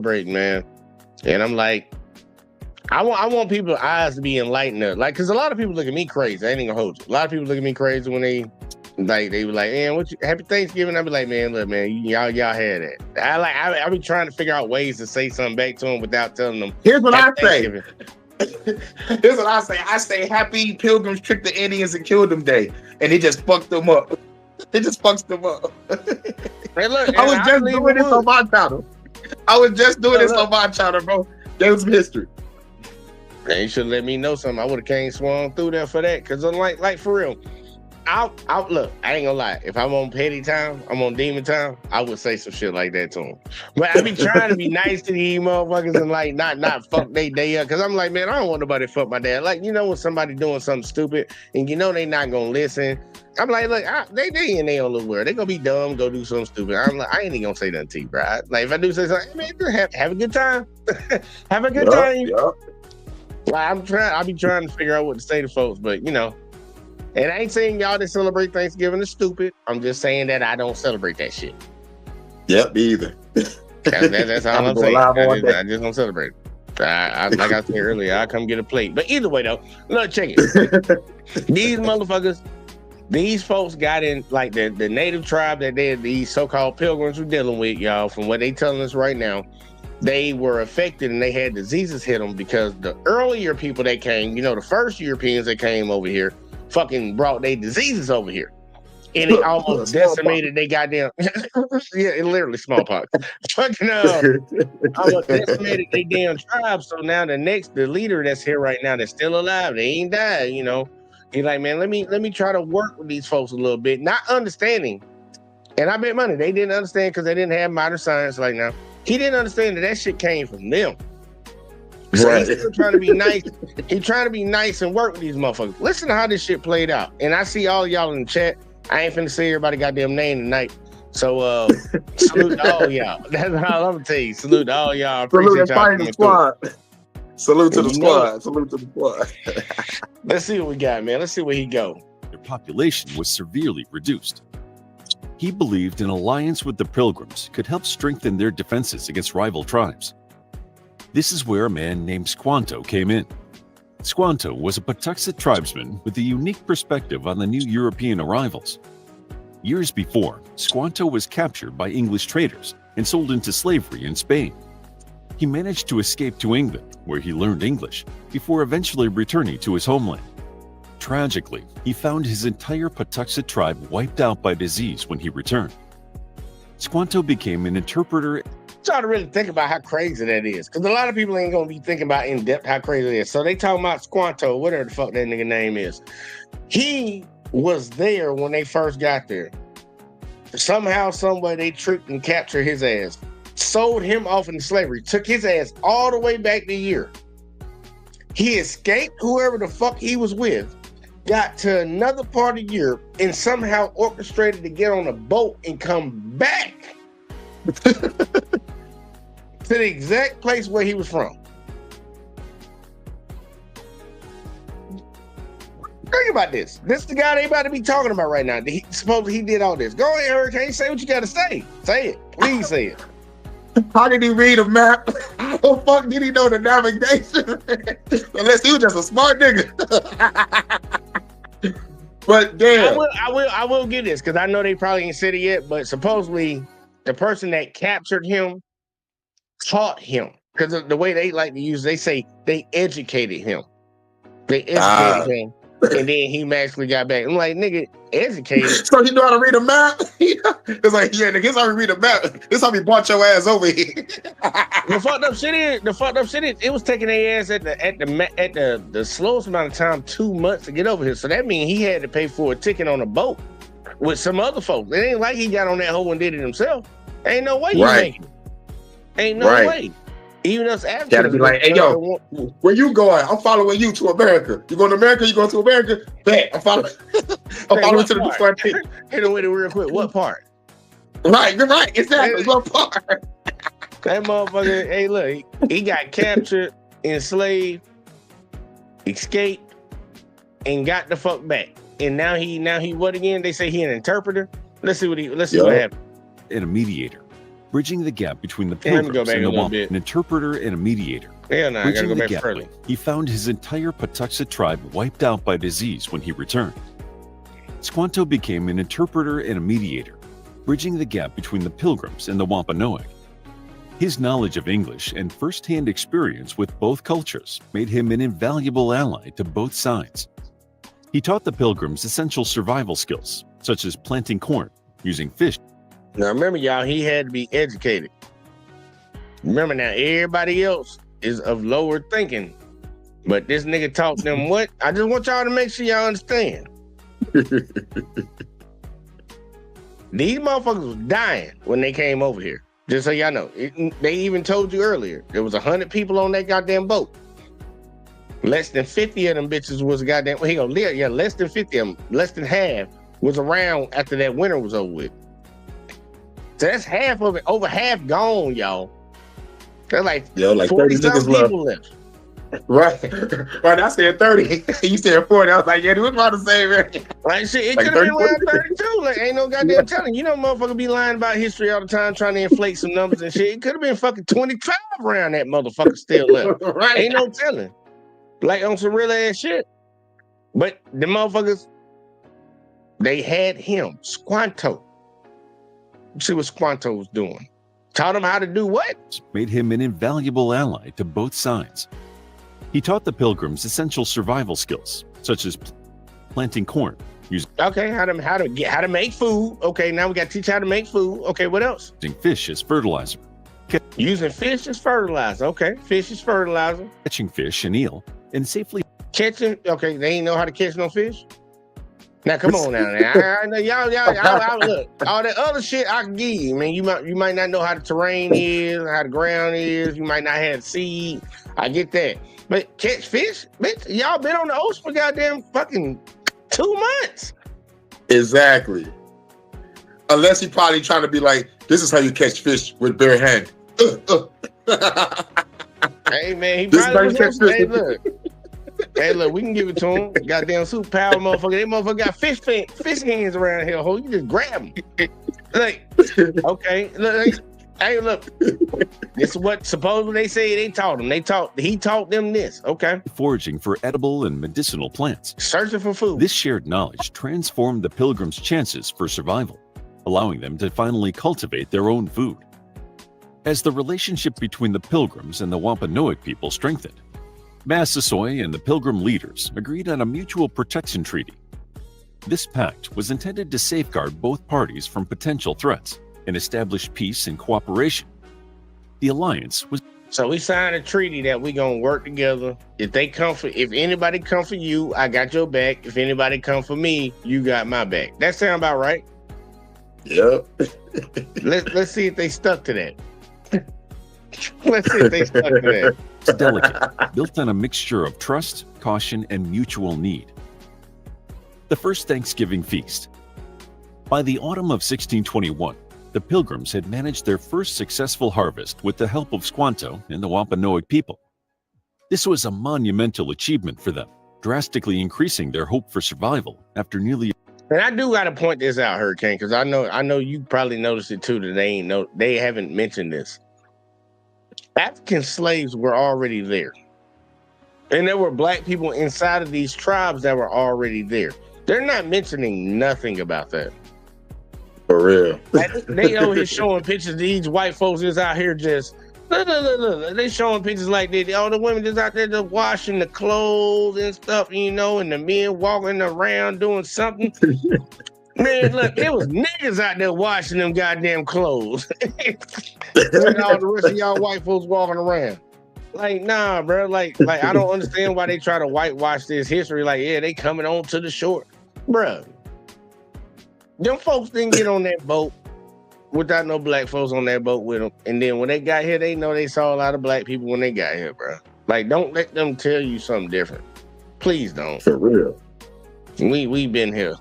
break, man. And I'm like, I want people's eyes to be enlightened up. Like, cause a lot of people look at me crazy. I ain't gonna hold you. A lot of people look at me crazy when they were like, man, happy Thanksgiving. I be like, man, look, man, y'all had it. I be trying to figure out ways to say something back to them without telling them. Here's what I say. Here's what I say. I say happy Pilgrims tricked the Indians and killed them day. And it just fucked them up. It just fucks them up. Hey, look, I was just doing this on my channel. On my channel, bro. That was some history. Man, you should let me know something. I would have came swung through there for that. Cause I'm like for real. Look, I ain't gonna lie. If I'm on petty time, I'm on demon time, I would say some shit like that to him. But I be trying to be nice to these motherfuckers and like not fuck they day up. Cause I'm like, man, I don't want nobody to fuck my dad. Like, you know, when somebody doing something stupid and you know they not gonna listen. I'm like, look, they in their own little world. They gonna be dumb, go do something stupid. I'm like, I ain't even gonna say nothing to you, bro. Like, if I do say something, man, have a good time. Have a good time. Like, I be trying to figure out what to say to folks, but you know. And I ain't saying y'all that celebrate Thanksgiving is stupid. I'm just saying that I don't celebrate that shit. Yep, me either. That's all I'm saying. I just don't celebrate it. Like I said earlier, I come get a plate. But either way, though, look, check it. These motherfuckers, these folks got in, like the native tribe that these so-called pilgrims were dealing with, y'all, from what they telling us right now, they were affected and they had diseases hit them because the earlier people that came, you know, the first Europeans that came over here, fucking brought their diseases over here. And it almost decimated they goddamn yeah, it literally smallpox. Fucking almost decimated they damn tribe. So now the leader that's here right now that's still alive, they ain't died, you know. He's like, man, let me try to work with these folks a little bit, not understanding. And I bet money they didn't understand because they didn't have modern science like now. He didn't understand that shit came from them. So right. He's still trying to be nice. He's trying to be nice and work with these motherfuckers. Listen to how this shit played out. And I see all y'all in the chat. I ain't finna say everybody goddamn name tonight. So salute to all y'all. That's all I'm gonna tell you. Salute to all y'all. Appreciate y'all coming through. Salute to the squad. Salute to the squad. Let's see what we got, man. Let's see where he go. Their population was severely reduced. He believed an alliance with the Pilgrims could help strengthen their defenses against rival tribes. This is where a man named Squanto came in. Squanto was a Patuxet tribesman with a unique perspective on the new European arrivals. Years before, Squanto was captured by English traders and sold into slavery in Spain. He managed to escape to England, where he learned English, before eventually returning to his homeland. Tragically, he found his entire Patuxet tribe wiped out by disease when he returned. Squanto became an interpreter. Try to really think about how crazy that is, because a lot of people ain't gonna be thinking about in depth how crazy it is. So they talking about Squanto, whatever the fuck that nigga name is. He was there when they first got there. Somehow, someway, they tricked and captured his ass, sold him off into slavery, took his ass all the way back to Europe. He escaped whoever the fuck he was with, got to another part of Europe, and somehow orchestrated to get on a boat and come back to the exact place where he was from. Think about this. This is the guy they about to be talking about right now. Supposedly he did all this. Go ahead, Hurricane. Say what you got to say. Say it. Please say it. How did he read a map? How the fuck did he know the navigation? Unless he was just a smart nigga. But damn. I will get this, because I know they probably ain't said it yet, but supposedly the person that captured him taught him. Because the way they like to use, they say they educated him. They educated him. And then he magically got back. I'm like, nigga, educated. So he know how to read a map? It's like, yeah, nigga, here's how we read a map. This how we brought your ass over here. The fucked up shit is, it was taking their ass at the slowest amount of time, 2 months to get over here. So that means he had to pay for a ticket on a boat with some other folks. It ain't like he got on that hole and did it himself. Ain't no way you make it. Ain't no way. Even us Africans gotta be like, hey, yo, where you going? I'm following you to America. You going to America? You going to America? Bet. I'm following. I'm following to the new part. Hit him with it real quick. What part? Right, you're right. Exactly. What part? That motherfucker. Hey, look, he got captured, enslaved, escaped, and got the fuck back. And now he what again? They say he an interpreter. Let's see what happened. And a mediator. bridging the gap between the Pilgrims and the Wampanoag, an interpreter and a mediator. Hell no, I gotta go back further. He found his entire Patuxet tribe wiped out by disease when he returned. Squanto became an interpreter and a mediator, bridging the gap between the Pilgrims and the Wampanoag. His knowledge of English and first-hand experience with both cultures made him an invaluable ally to both sides. He taught the Pilgrims essential survival skills, such as planting corn, using fish. Now remember, y'all, he had to be educated. Remember now, everybody else is of lower thinking, but this nigga taught them what? I just want y'all to make sure y'all understand. These motherfuckers was dying when they came over here. Just so y'all know. They even told you earlier, there was 100 people on that goddamn boat. Less than 50 of them bitches was goddamn, less than 50 of them, less than half was around after that winter was over with. So that's half of it, over half gone, y'all. There's like 40 some people left. Right. I said 30. You said 40. I was like, yeah, we was about to say, man. Like, shit, it could have been around 32. Like, ain't no goddamn telling. You know, motherfucker be lying about history all the time, trying to inflate some numbers and shit. It could have been fucking 25 around that motherfucker still left. Right. Ain't no telling. Like, on some real ass shit. But the motherfuckers, they had him, Squanto. See what Squanto was doing. Taught him how to do what? Made him an invaluable ally to both sides. He taught the Pilgrims essential survival skills, such as planting corn. Okay, how to make food. Okay, now we got to teach how to make food. Okay, what else? Using fish as fertilizer. Using fish as fertilizer. Okay, fish as fertilizer. Catching fish and eel and safely catching. Okay, they ain't know how to catch no fish. Now come on now. I know y'all look. All that other shit I can give you. Man, you might not know how the terrain is, how the ground is. You might not have seed. I get that. But catch fish, bitch, y'all been on the ocean for goddamn fucking 2 months. Exactly. Unless he probably trying to be like, this is how you catch fish with bare hand. Hey man, he probably was hey look. Hey look, we can give it to him. Goddamn superpower motherfucker. That motherfucker got fish hands around here, ho. You just grab them. Like, okay, look. Hey, look, this is what supposedly they say they taught him. He taught them this, okay? Foraging for edible and medicinal plants. Searching for food. This shared knowledge transformed the Pilgrims' chances for survival, allowing them to finally cultivate their own food. As the relationship between the Pilgrims and the Wampanoag people strengthened, Massasoit and the Pilgrim leaders agreed on a mutual protection treaty. This pact was intended to safeguard both parties from potential threats and establish peace and cooperation. The alliance was... So we signed a treaty that we gonna work together. If anybody come for you, I got your back. If anybody come for me, you got my back. That sound about right? Yep. Let's see if they stuck to that. Let's see if they stuck to that. It's delicate, built on a mixture of trust, caution, and mutual need. The first Thanksgiving feast. By the autumn of 1621, the Pilgrims had managed their first successful harvest with the help of Squanto and the Wampanoag people. This was a monumental achievement for them, drastically increasing their hope for survival after nearly... And I do got to point this out, Hurricane, because I know you probably noticed it too, that they haven't mentioned this. African slaves were already there. And there were black people inside of these tribes that were already there. They're not mentioning nothing about that. For real. They over here showing pictures of these white folks just out here just look. They showing pictures like that. All the women just out there just washing the clothes and stuff, and the men walking around doing something. Man, look, it was niggas out there washing them goddamn clothes. And all the rest of y'all white folks walking around. Like, nah, bro. Like I don't understand why they try to whitewash this history. Like, yeah, they coming on to the shore. Bruh. Them folks didn't get on that boat without no black folks on that boat with them. And then when they got here, they know they saw a lot of black people when they got here, bro. Like, don't let them tell you something different. Please don't. For real. We been here.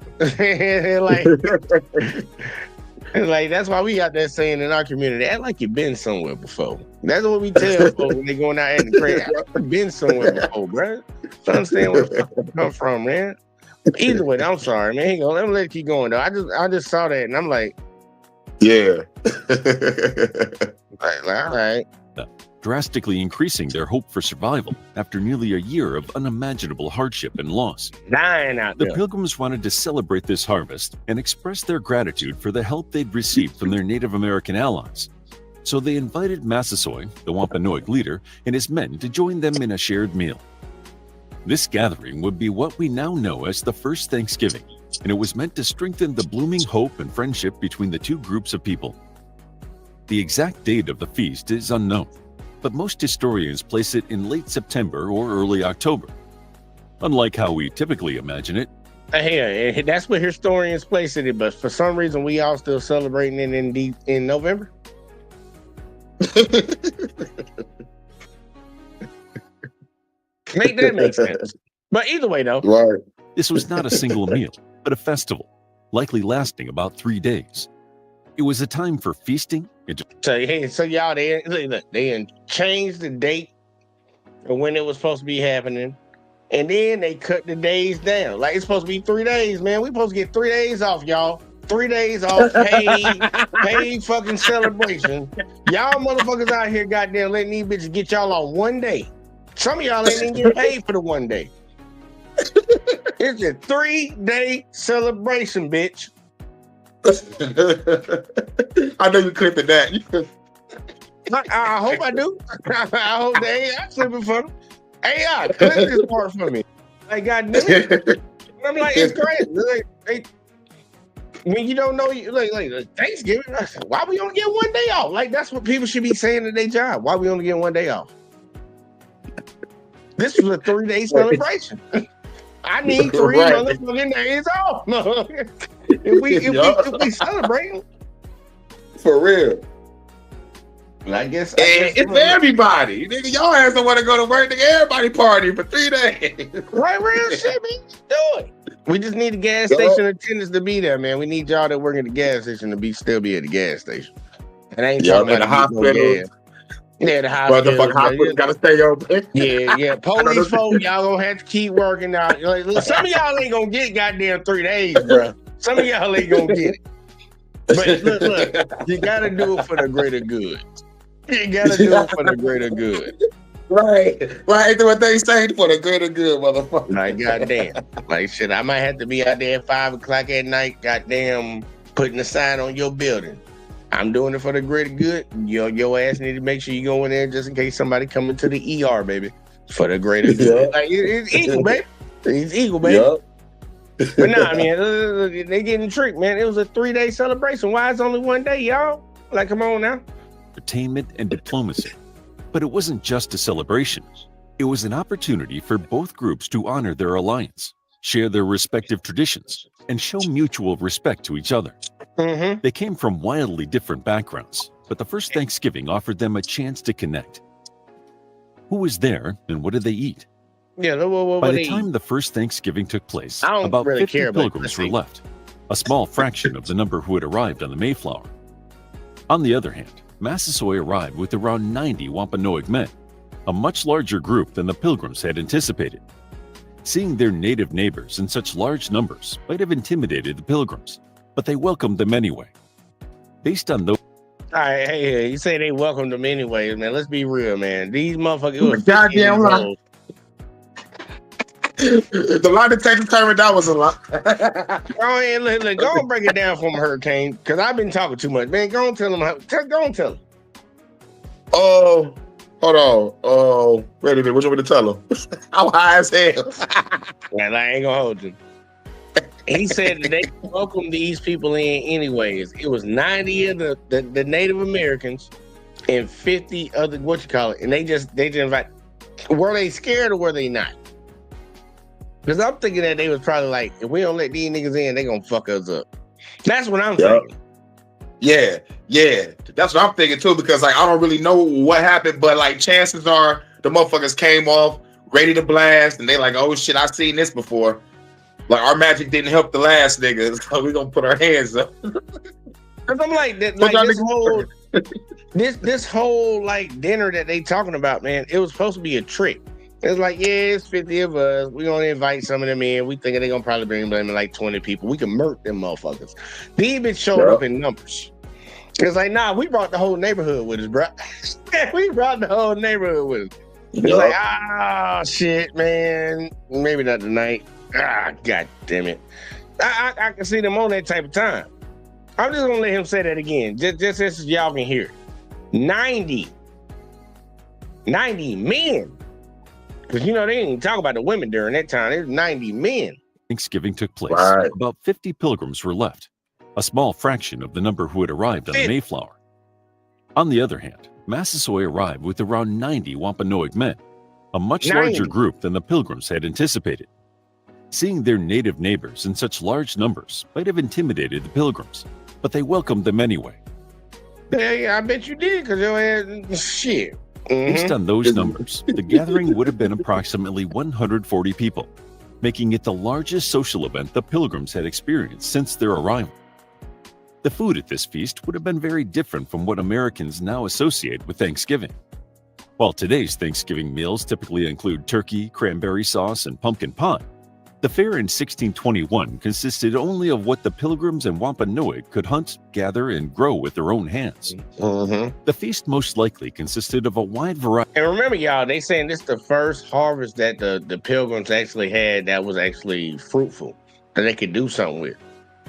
like that's why we got that saying in our community, act like you've been somewhere before. That's what we tell folks when they going out acting crazy. I've been somewhere before, bro. So understand where the come from, man. Either way, I'm sorry, man. Let me let it keep going though. I just saw that and I'm like, Yeah. All right. Drastically increasing their hope for survival after nearly a year of unimaginable hardship and loss. Dying out The there. Pilgrims wanted to celebrate this harvest and express their gratitude for the help they'd received from their Native American allies. So they invited Massasoit, the Wampanoag leader, and his men to join them in a shared meal. This gathering would be what we now know as the First Thanksgiving, and it was meant to strengthen the blooming hope and friendship between the two groups of people. The exact date of the feast is unknown, but most historians place it in late September or early October. Unlike how we typically imagine it. Hey, that's what historians place it, but for some reason we all still celebrating it in November. Make sense. But either way, though, Right. This was not a single meal, but a festival, likely lasting about 3 days. It was a time for feasting. So y'all, they changed the date of when it was supposed to be happening, and then they cut the days down. Like, it's supposed to be 3 days, man. We supposed to get 3 days off, y'all. 3 days off, paid fucking celebration. Y'all motherfuckers out here, goddamn, letting these bitches get y'all on 1 day. Some of y'all ain't even get paid for the 1 day. It's a 3-day celebration, bitch. I know you clipping that. I hope I do. I hope they ain't clipping for me. AI, clip this part for me. Like, goddamn it. I'm like, it's crazy. Like, when you don't know, like Thanksgiving, why we only get 1 day off? Like, that's what people should be saying at their job. Why we only get 1 day off? This was a 3-day celebration. I need 3 motherfucking days off. if we celebrate for real. I guess it's for everybody. Nigga, y'all ass don't want to go to work. Nigga, everybody party for 3 days. Right, real shit, man. Do it. We just need the gas station attendants to be there, man. We need y'all that work at the gas station to still be at the gas station. And I ain't talking about the hospital. Yeah, the hospital. Motherfucking hospital gotta stay open. Yeah. Police folk, y'all gonna have to keep working out. Like, some of y'all ain't gonna get goddamn 3 days, bro. Some of y'all ain't gonna get it. But look, you gotta do it for the greater good. You gotta do it for the greater good. Right. Ain't what they say, for the greater good, motherfucker. Like, goddamn. Like, shit, I might have to be out there at 5 o'clock at night, goddamn, putting a sign on your building. I'm doing it for the greater good. Your ass need to make sure you go in there just in case somebody come into the ER, baby. For the greater good. Like, it's equal, baby. It's equal, baby. Yep. But nah, man, they getting tricked, man. It was a 3-day celebration. Why it's only 1 day, y'all? Like, come on now. Entertainment and diplomacy. But it wasn't just a celebration. It was an opportunity for both groups to honor their alliance, share their respective traditions, and show mutual respect to each other. Mm-hmm. They came from wildly different backgrounds, but the first Thanksgiving offered them a chance to connect. Who was there and what did they eat? Yeah, by the time the first Thanksgiving took place, about 50 pilgrims were left, a small fraction of the number who had arrived on the Mayflower. On the other hand, Massasoit arrived with around 90 Wampanoag men, a much larger group than the pilgrims had anticipated. Seeing their native neighbors in such large numbers might have intimidated the pilgrims, but they welcomed them anyway. Based on those... All right, hey, you say they welcomed them anyway, man. Let's be real, man. These motherfuckers were goddamn right. The lie detector determined that was a lie. Go ahead, go and break it down for him, Hurricane, because I've been talking too much. Man, go and tell him. Go and tell him. Oh, hold on. Oh, wait a minute. What you want me to tell him? I'm high as hell. Man, I ain't gonna hold you. He said that they welcomed these people in anyways. It was 90 of the Native Americans and 50 other and they just invite. Were they scared or were they not? Because I'm thinking that they was probably like, if we don't let these niggas in, they gonna fuck us up. That's what I'm thinking. Yeah. That's what I'm thinking too, because like I don't really know what happened, but like chances are the motherfuckers came off ready to blast and they like, oh shit, I've seen this before. Like our magic didn't help the last niggas, so we gonna put our hands up. Cause I'm like, this whole like dinner that they talking about, man, it was supposed to be a trick. It's like, yeah, it's 50 of us. We're going to invite some of them in. We thinking they're going to probably bring like 20 people. We can murk them motherfuckers. These bitches showed up in numbers. It's like, nah, we brought the whole neighborhood with us, bro. We brought the whole neighborhood with us. It's like, shit, man. Maybe not tonight. God damn it. I can see them on that type of time. I'm just gonna let him say that again, just so y'all can hear it. 90 men. Because, they didn't talk about the women during that time. It was 90 men. Thanksgiving took place. Right. About 50 pilgrims were left, a small fraction of the number who had arrived on the Mayflower. On the other hand, Massasoit arrived with around 90 Wampanoag men, a much larger group than the pilgrims had anticipated. Seeing their native neighbors in such large numbers might have intimidated the pilgrims, but they welcomed them anyway. Yeah, I bet you did, because they had shit. Based on those numbers, the gathering would have been approximately 140 people, making it the largest social event the pilgrims had experienced since their arrival. The food at this feast would have been very different from what Americans now associate with Thanksgiving. While today's Thanksgiving meals typically include turkey, cranberry sauce, and pumpkin pie, the fare in 1621 consisted only of what the pilgrims and Wampanoag could hunt, gather, and grow with their own hands. The feast most likely consisted of a wide variety. And remember, y'all, they saying this is the first harvest that the pilgrims actually had that was actually fruitful, that they could do something with.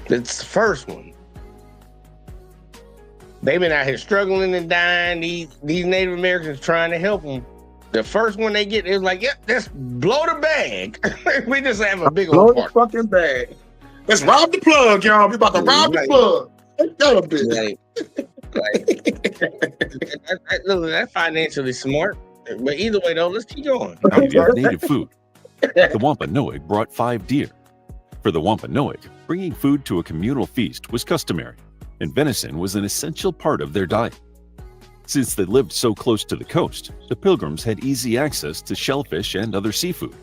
It's the first one. They've been out here struggling and dying. These Native Americans trying to help them. The first one they get is like, let's blow the bag. We just have a big old party. Blow the fucking bag. Let's rob the plug, y'all. We about to rob the plug. That a bit. Look, that's financially smart. But either way, though, let's keep going. Native food. The Wampanoag brought 5 deer. For the Wampanoag, bringing food to a communal feast was customary, and venison was an essential part of their diet. Since they lived so close to the coast, the pilgrims had easy access to shellfish and other seafood.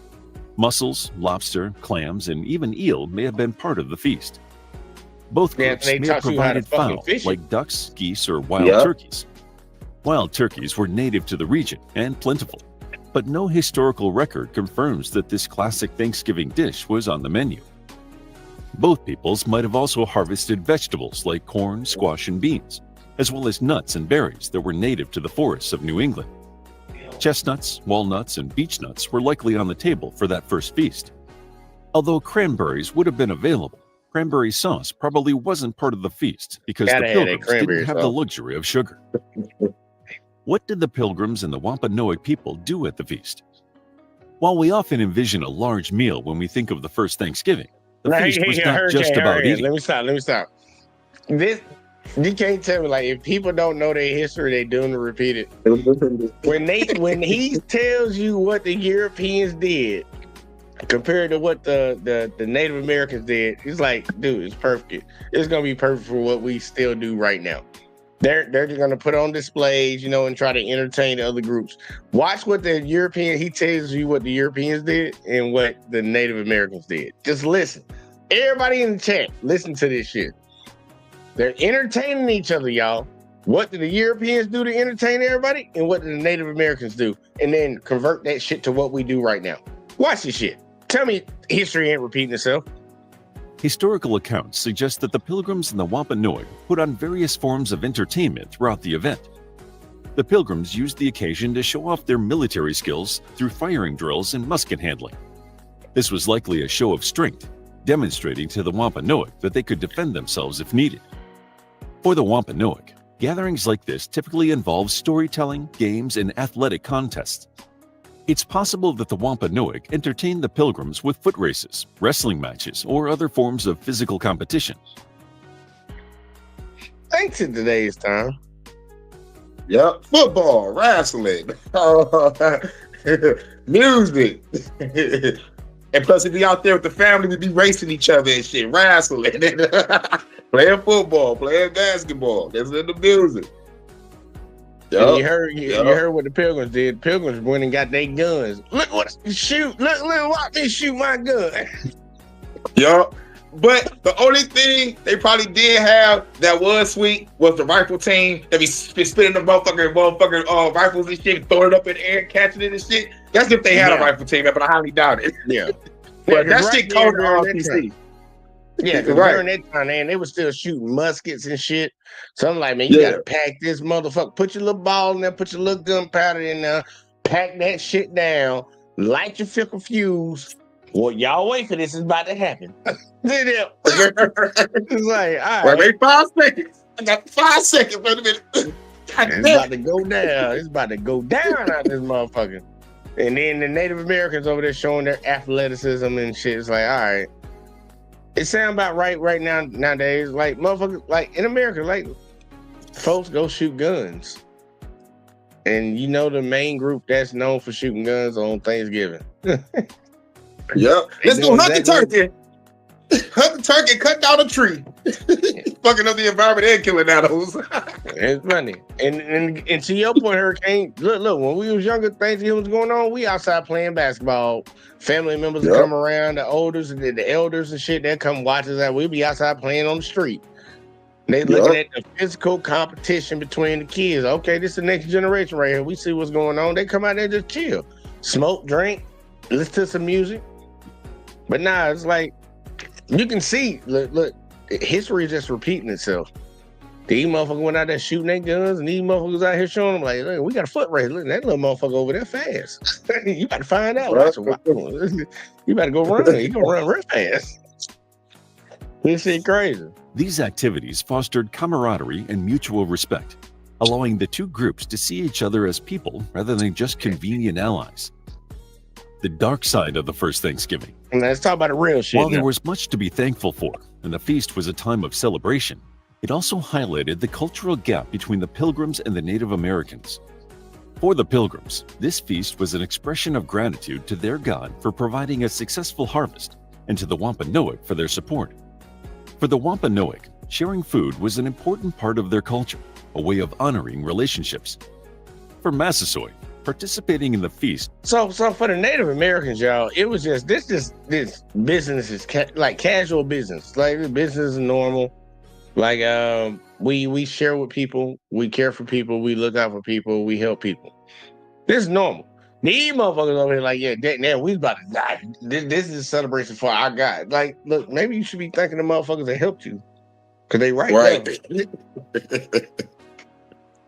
Mussels, lobster, clams, and even eel may have been part of the feast. Both groups may have provided fowl, like ducks, geese, or wild turkeys. Wild turkeys were native to the region and plentiful, but no historical record confirms that this classic Thanksgiving dish was on the menu. Both peoples might have also harvested vegetables like corn, squash, and beans, as well as nuts and berries that were native to the forests of New England. Chestnuts, walnuts, and beech nuts were likely on the table for that first feast. Although cranberries would have been available, cranberry sauce probably wasn't part of the feast because the pilgrims didn't have the luxury of sugar. What did the pilgrims and the Wampanoag people do at the feast? While we often envision a large meal when we think of the first Thanksgiving, the feast was not just about eating. Let me stop. You can't tell me, like, if people don't know their history, they doing to repeat it. When he tells you what the Europeans did compared to what the Native Americans did, he's like, dude, it's perfect. It's gonna be perfect for what we still do right now. They're just gonna put on displays, and try to entertain the other groups. Watch what the European, he tells you what the Europeans did and what the Native Americans did. Just listen. Everybody in the chat, listen to this shit. They're entertaining each other, y'all. What did the Europeans do to entertain everybody? And what did the Native Americans do? And then convert that shit to what we do right now. Watch this shit. Tell me history ain't repeating itself. Historical accounts suggest that the pilgrims and the Wampanoag put on various forms of entertainment throughout the event. The pilgrims used the occasion to show off their military skills through firing drills and musket handling. This was likely a show of strength, demonstrating to the Wampanoag that they could defend themselves if needed. For the Wampanoag, gatherings like this typically involve storytelling, games, and athletic contests. It's possible that the Wampanoag entertained the pilgrims with foot races, wrestling matches, or other forms of physical competition. Thanks in today's time. Yep, football, wrestling, music. And plus, if we out there with the family, we be racing each other and shit, wrestling, playing football, playing basketball. That's in the music. Yep. You heard what the pilgrims did. Pilgrims went and got their guns. Look what shoot! Look! Watch me shoot my gun. Yup. But the only thing they probably did have that was sweet was the rifle team that be spitting the motherfucking rifles and shit, throwing it up in the air, catching it and shit. That's if they had a rifle team, but I highly doubt it. Yeah. But that shit called the RPC. Yeah, because Right. during that time, man, they were still shooting muskets and shit. So I'm like, man, you gotta pack this motherfucker. Put your little ball in there, put your little gunpowder in there, pack that shit down, light your fickle fuse. Well, y'all wait for this. It's about to happen. It's like, all right. Wait 5 seconds. I got 5 seconds. Wait a minute. It's about to go down. It's about to go down out this motherfucker. And then the Native Americans over there showing their athleticism and shit. It's like, all right. It sounds about right now nowadays. Like motherfuckers, like in America, like folks go shoot guns. And you know the main group that's known for shooting guns on Thanksgiving. Yep. Let's go hunt the turkey. Hunt the turkey, cut down a tree. Fucking up the environment and killing animals. It's funny. And to your point, Hurricane, look, when we was younger, Thanksgiving was going on, we outside playing basketball. Family members would come around, the elders and the elders and shit, they'd come watch us out. We'd be outside playing on the street. They looking at the physical competition between the kids. Okay, this is the next generation right here. We see what's going on. They come out there just chill. Smoke, drink, listen to some music. But nah, it's like, you can see, look, history is just repeating itself. These motherfuckers went out there shooting their guns, and these motherfuckers out here showing them like, look, we got a foot race. Look, that little motherfucker over there fast. You about to find out. You better go run. You gonna run real fast. This shit crazy. These activities fostered camaraderie and mutual respect, allowing the two groups to see each other as people rather than just convenient allies. The dark side of the first Thanksgiving. And let's talk about the real shit. While there was much to be thankful for, and the feast was a time of celebration, it also highlighted the cultural gap between the Pilgrims and the Native Americans. For the Pilgrims, this feast was an expression of gratitude to their God for providing a successful harvest, and to the Wampanoag for their support. For the Wampanoag, sharing food was an important part of their culture, a way of honoring relationships. For Massasoit, participating in the feast. So for the Native Americans, y'all, it was just this business is like casual business. Like the business is normal. Like we share with people, we care for people, we look out for people, we help people. This is normal. These motherfuckers over here like, yeah, now we about to die. This is a celebration for our God. Like, look, maybe you should be thanking the motherfuckers that helped you. Cause they right.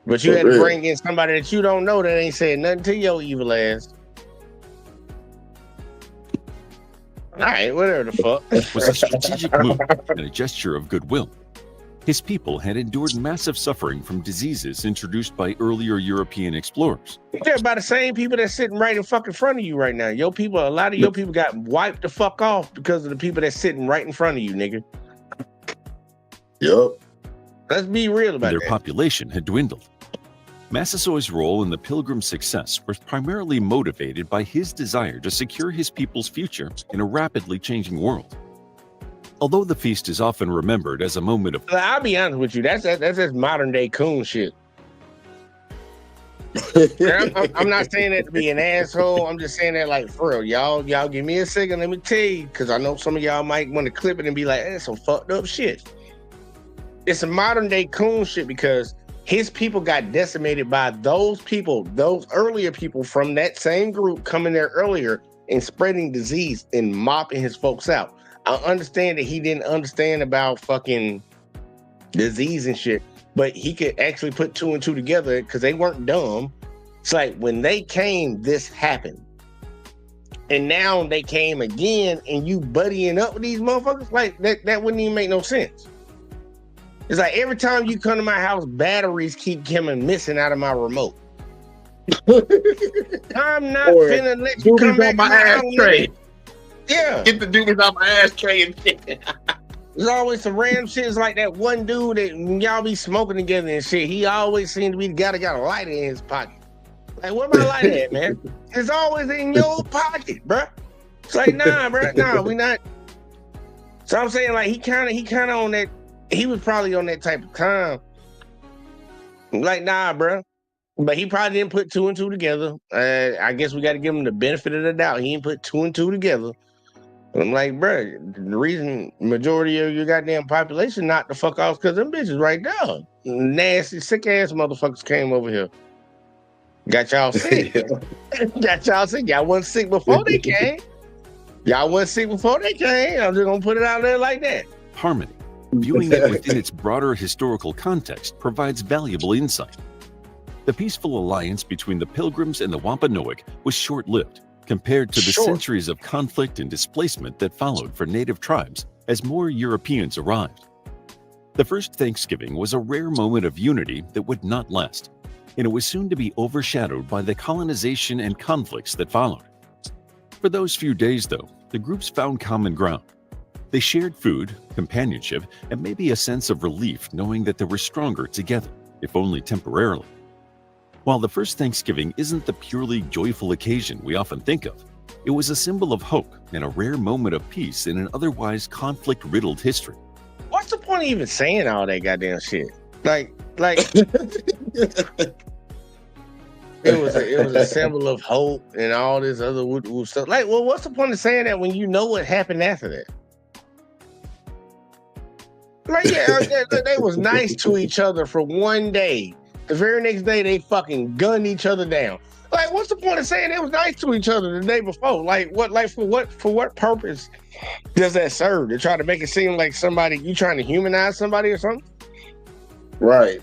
But you had to bring in somebody that you don't know that ain't said nothing to your evil ass. All right, whatever the fuck. It was a strategic move and a gesture of goodwill. His people had endured massive suffering from diseases introduced by earlier European explorers. They're by the same people that's sitting right in fucking front of you right now. Your people, a lot of your people got wiped the fuck off because of the people that's sitting right in front of you, nigga. Yep. Let's be real about Their population had dwindled. Massasoit's role in the Pilgrim's success was primarily motivated by his desire to secure his people's future in a rapidly changing world. Although the feast is often remembered as a moment of... I'll be honest with you, that's just modern day coon shit. I'm not saying that to be an asshole. I'm just saying that like for real. Y'all give me a second, let me tell you, because I know some of y'all might want to clip it and be like, that's some fucked up shit. It's a modern day coon shit because his people got decimated by those people, those earlier people from that same group coming there earlier and spreading disease and mopping his folks out. I understand that he didn't understand about fucking disease and shit, but he could actually put two and two together because they weren't dumb. It's like when they came, this happened. And now they came again and you buddying up with these motherfuckers? Like that wouldn't even make no sense. It's like every time you come to my house, batteries keep coming missing out of my remote. I'm not finna let you come back on my ashtray. Yeah. Get the doobies out my ashtray and shit. There's always some random shit. It's like that one dude that y'all be smoking together and shit. He always seemed to be the guy that got a lighter in his pocket. Like, where my lighter at, man? It's always in your pocket, bruh. It's like, nah, bruh. Nah, we not. So I'm saying, like, he kind of on that. He was probably on that type of time. Like, nah, bruh. But he probably didn't put two and two together. I guess we got to give him the benefit of the doubt. He didn't put two and two together. I'm like, bro, the reason majority of your goddamn population knocked the fuck off because them bitches right there. Nasty, sick-ass motherfuckers came over here. Got y'all sick. Got y'all sick. Y'all wasn't sick before they came. Y'all wasn't sick before they came. I'm just going to put it out there like that. harmony. Viewing it within its broader historical context provides valuable insight. The peaceful alliance between the Pilgrims and the Wampanoag was short-lived compared to the centuries of conflict and displacement that followed for native tribes as more Europeans arrived. The first Thanksgiving was a rare moment of unity that would not last, and it was soon to be overshadowed by the colonization and conflicts that followed. For those few days, though, the groups found common ground. They shared food, companionship, and maybe a sense of relief knowing that they were stronger together, if only temporarily. While the first Thanksgiving isn't the purely joyful occasion we often think of, it was a symbol of hope and a rare moment of peace in an otherwise conflict-riddled history. What's the point of even saying all that goddamn shit? Like it was a symbol of hope and all this other woo stuff. Like, well, what's the point of saying that when you know what happened after that? Like, yeah, they was nice to each other for one day. The very next day, they fucking gunned each other down. Like, what's the point of saying they was nice to each other the day before? Like, for what purpose does that serve? To try to make it seem like somebody, you trying to humanize somebody or something? Right.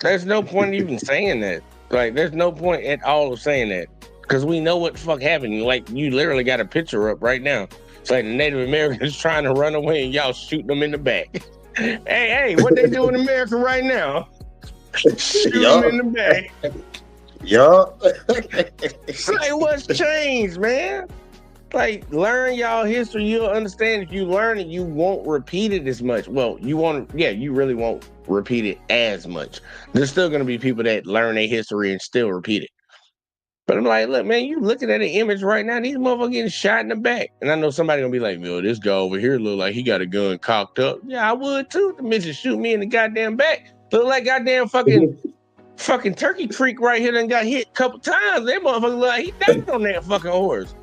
There's no point even saying that. Like, there's no point at all of saying that. Because we know what the fuck happened. Like, you literally got a picture up right now. It's like the Native Americans trying to run away and y'all shooting them in the back. hey, what they do in America right now? Shoot them in the back. Yup. It's like, what's changed, man? Like, learn y'all history. You'll understand. If you learn it, you won't repeat it as much. Well, you really won't repeat it as much. There's still going to be people that learn their history and still repeat it. But I'm like, look, man, you looking at an image right now, these motherfuckers getting shot in the back. And I know somebody gonna be like, yo, this guy over here look like he got a gun cocked up. Yeah, I would too. The bitch shoot me in the goddamn back. Look like goddamn fucking Turkey Creek right here done got hit a couple times. That motherfucker look like he died on that fucking horse.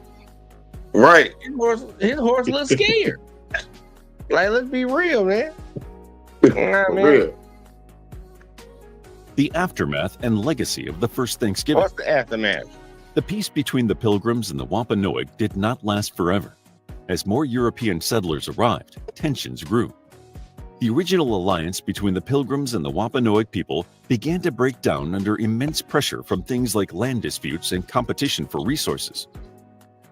Right. His horse look scared. Like, let's be real, man. Real. The aftermath and legacy of the first Thanksgiving. What's the aftermath? The peace between the Pilgrims and the Wampanoag did not last forever. As more European settlers arrived, tensions grew. The original alliance between the Pilgrims and the Wampanoag people began to break down under immense pressure from things like land disputes and competition for resources.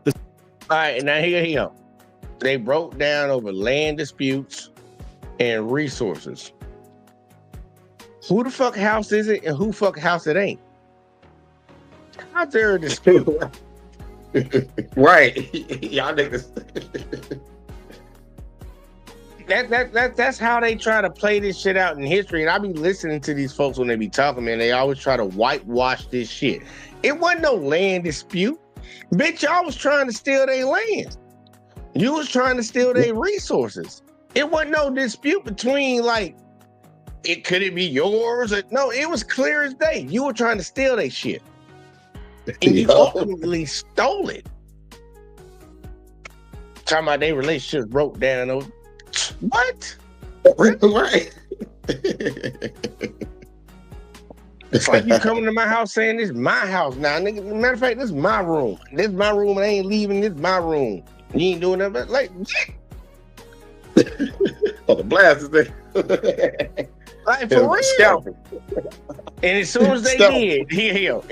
All right, now here you go. They broke down over land disputes and resources. Who the fuck house is it and who fuck house it ain't? How's there a dispute? Right. Y'all niggas. That's how they try to play this shit out in history. And I be listening to these folks when they be talking, man. They always try to whitewash this shit. It wasn't no land dispute. Bitch, y'all was trying to steal their land. You was trying to steal their resources. It wasn't no dispute between, like, could it be yours? No, it was clear as day. You were trying to steal their shit. And you ultimately stole it. Talking about their relationship broke down over. What? Right. It's like you coming to my house saying this is my house now. Nigga, matter of fact, this is my room. This is my room and I ain't leaving. This is my room. You ain't doing nothing. Like, oh, the blast is there. Like, for real. Scalping. And as soon as they did,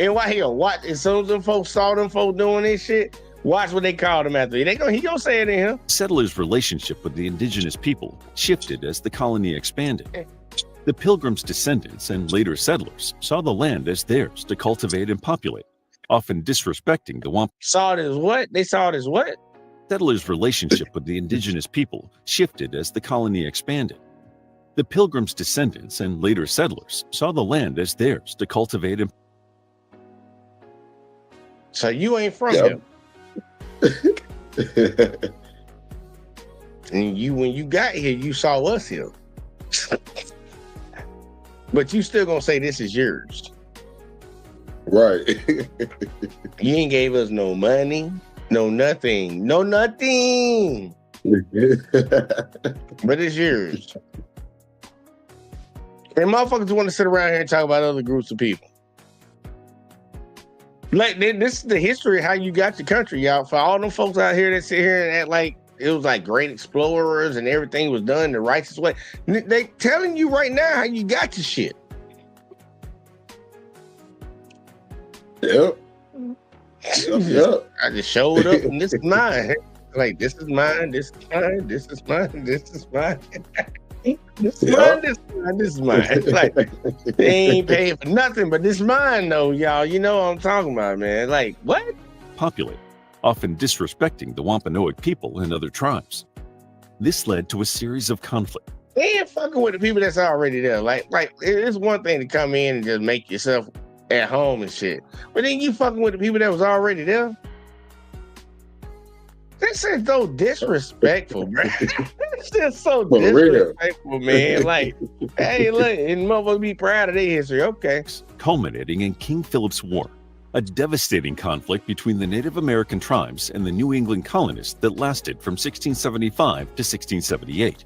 watch. As soon as them folks saw them folks doing this shit, watch what they called them after. He gonna say it in here. Settlers' relationship with the indigenous people shifted as the colony expanded. The Pilgrims' descendants and later settlers saw the land as theirs to cultivate and populate, often disrespecting the Wampanoag. Saw it as what? They saw it as what? Settlers' relationship with the indigenous people shifted as the colony expanded. The Pilgrims' descendants and later settlers saw the land as theirs to cultivate and... So you ain't from here. And when you got here, you saw us here. But you still gonna say this is yours. Right. You ain't gave us no money, no nothing. But it's yours. And motherfuckers want to sit around here and talk about other groups of people. Like, this is the history of how you got your country, y'all. For all them folks out here that sit here and act like it was like great explorers and everything was done the righteous way. They telling you right now how you got your shit. Yep. Yep. I just showed up and this is mine. Like, this is mine, this is mine, this is mine, this is mine. This is mine, this is mine, this is mine. Like, they ain't paid for nothing, but this is mine though, y'all. You know what I'm talking about, man. Like, what? Populate, often disrespecting the Wampanoag people and other tribes. This led to a series of conflicts. They ain't fucking with the people that's already there. Like it's one thing to come in and just make yourself at home and shit. But then you fucking with the people that was already there. This is so disrespectful, bro. It's just so disrespectful, man. Like, hey, look, and motherfuckers be proud of their history. Okay. Culminating in King Philip's War, a devastating conflict between the Native American tribes and the New England colonists that lasted from 1675 to 1678.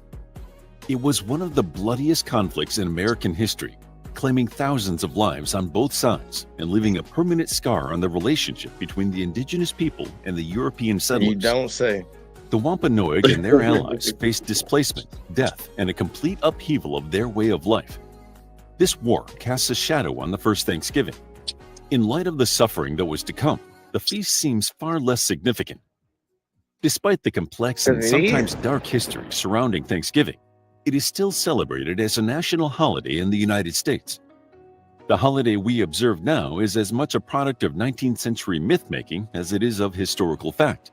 It was one of the bloodiest conflicts in American history, claiming thousands of lives on both sides and leaving a permanent scar on the relationship between the indigenous people and the European settlers. You don't say. The Wampanoag and their allies faced displacement, death, and a complete upheaval of their way of life. This war casts a shadow on the first Thanksgiving. In light of the suffering that was to come, the feast seems far less significant. Despite the complex and sometimes dark history surrounding Thanksgiving, it is still celebrated as a national holiday in the United States. The holiday we observe now is as much a product of 19th century myth-making as it is of historical fact.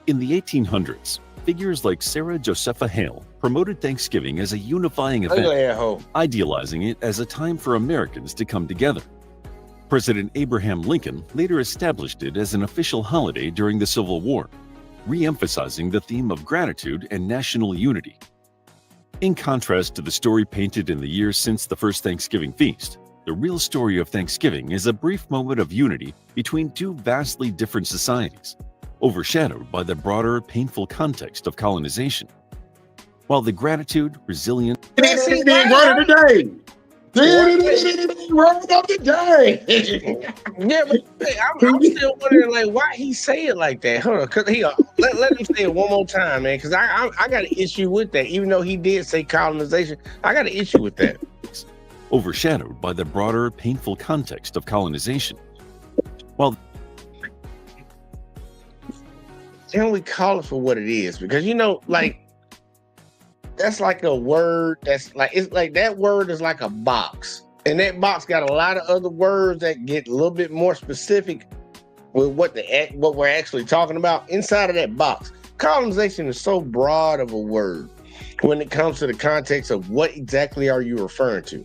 In the 1800s, figures like Sarah Josepha Hale promoted Thanksgiving as a unifying event, idealizing it as a time for Americans to come together. President Abraham Lincoln later established it as an official holiday during the Civil War, re-emphasizing the theme of gratitude and national unity. In contrast to the story painted in the years since the first Thanksgiving feast, the real story of Thanksgiving is a brief moment of unity between two vastly different societies, overshadowed by the broader, painful context of colonization. While the gratitude, resilience, word of the day. Word of the day. Yeah, but I'm still wondering, like, why he say it like that. Hold on, cause let him say it one more time, man. Cause I got an issue with that. Even though he did say colonization, I got an issue with that. Overshadowed by the broader, painful context of colonization. While can we call it for what it is? Because like, that's like a word that's like, it's like that word is like a box, and that box got a lot of other words that get a little bit more specific with what we're actually talking about inside of that box. Colonization is so broad of a word when it comes to the context of what exactly are you referring to.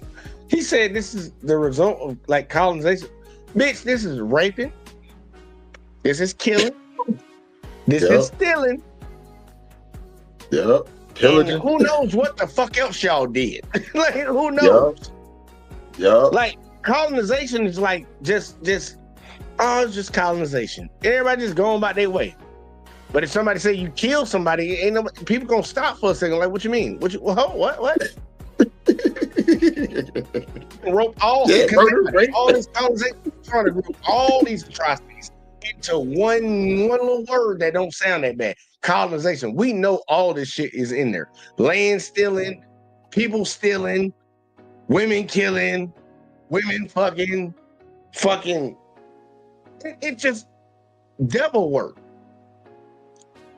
He said this is the result of like colonization. Bitch, this is raping. This is killing. This is stealing. Yep. And who knows what the fuck else y'all did? Like, who knows? Yep. Like, colonization is like just it's just colonization. Everybody just going about their way. But if somebody say you kill somebody, ain't nobody, people gonna stop for a second. Like, what you mean? What? Rope all this colonization, trying to group all these atrocities into one little word that don't sound that bad. Colonization. We know all this shit is in there. Land stealing, people stealing, women killing, women fucking. It just devil work.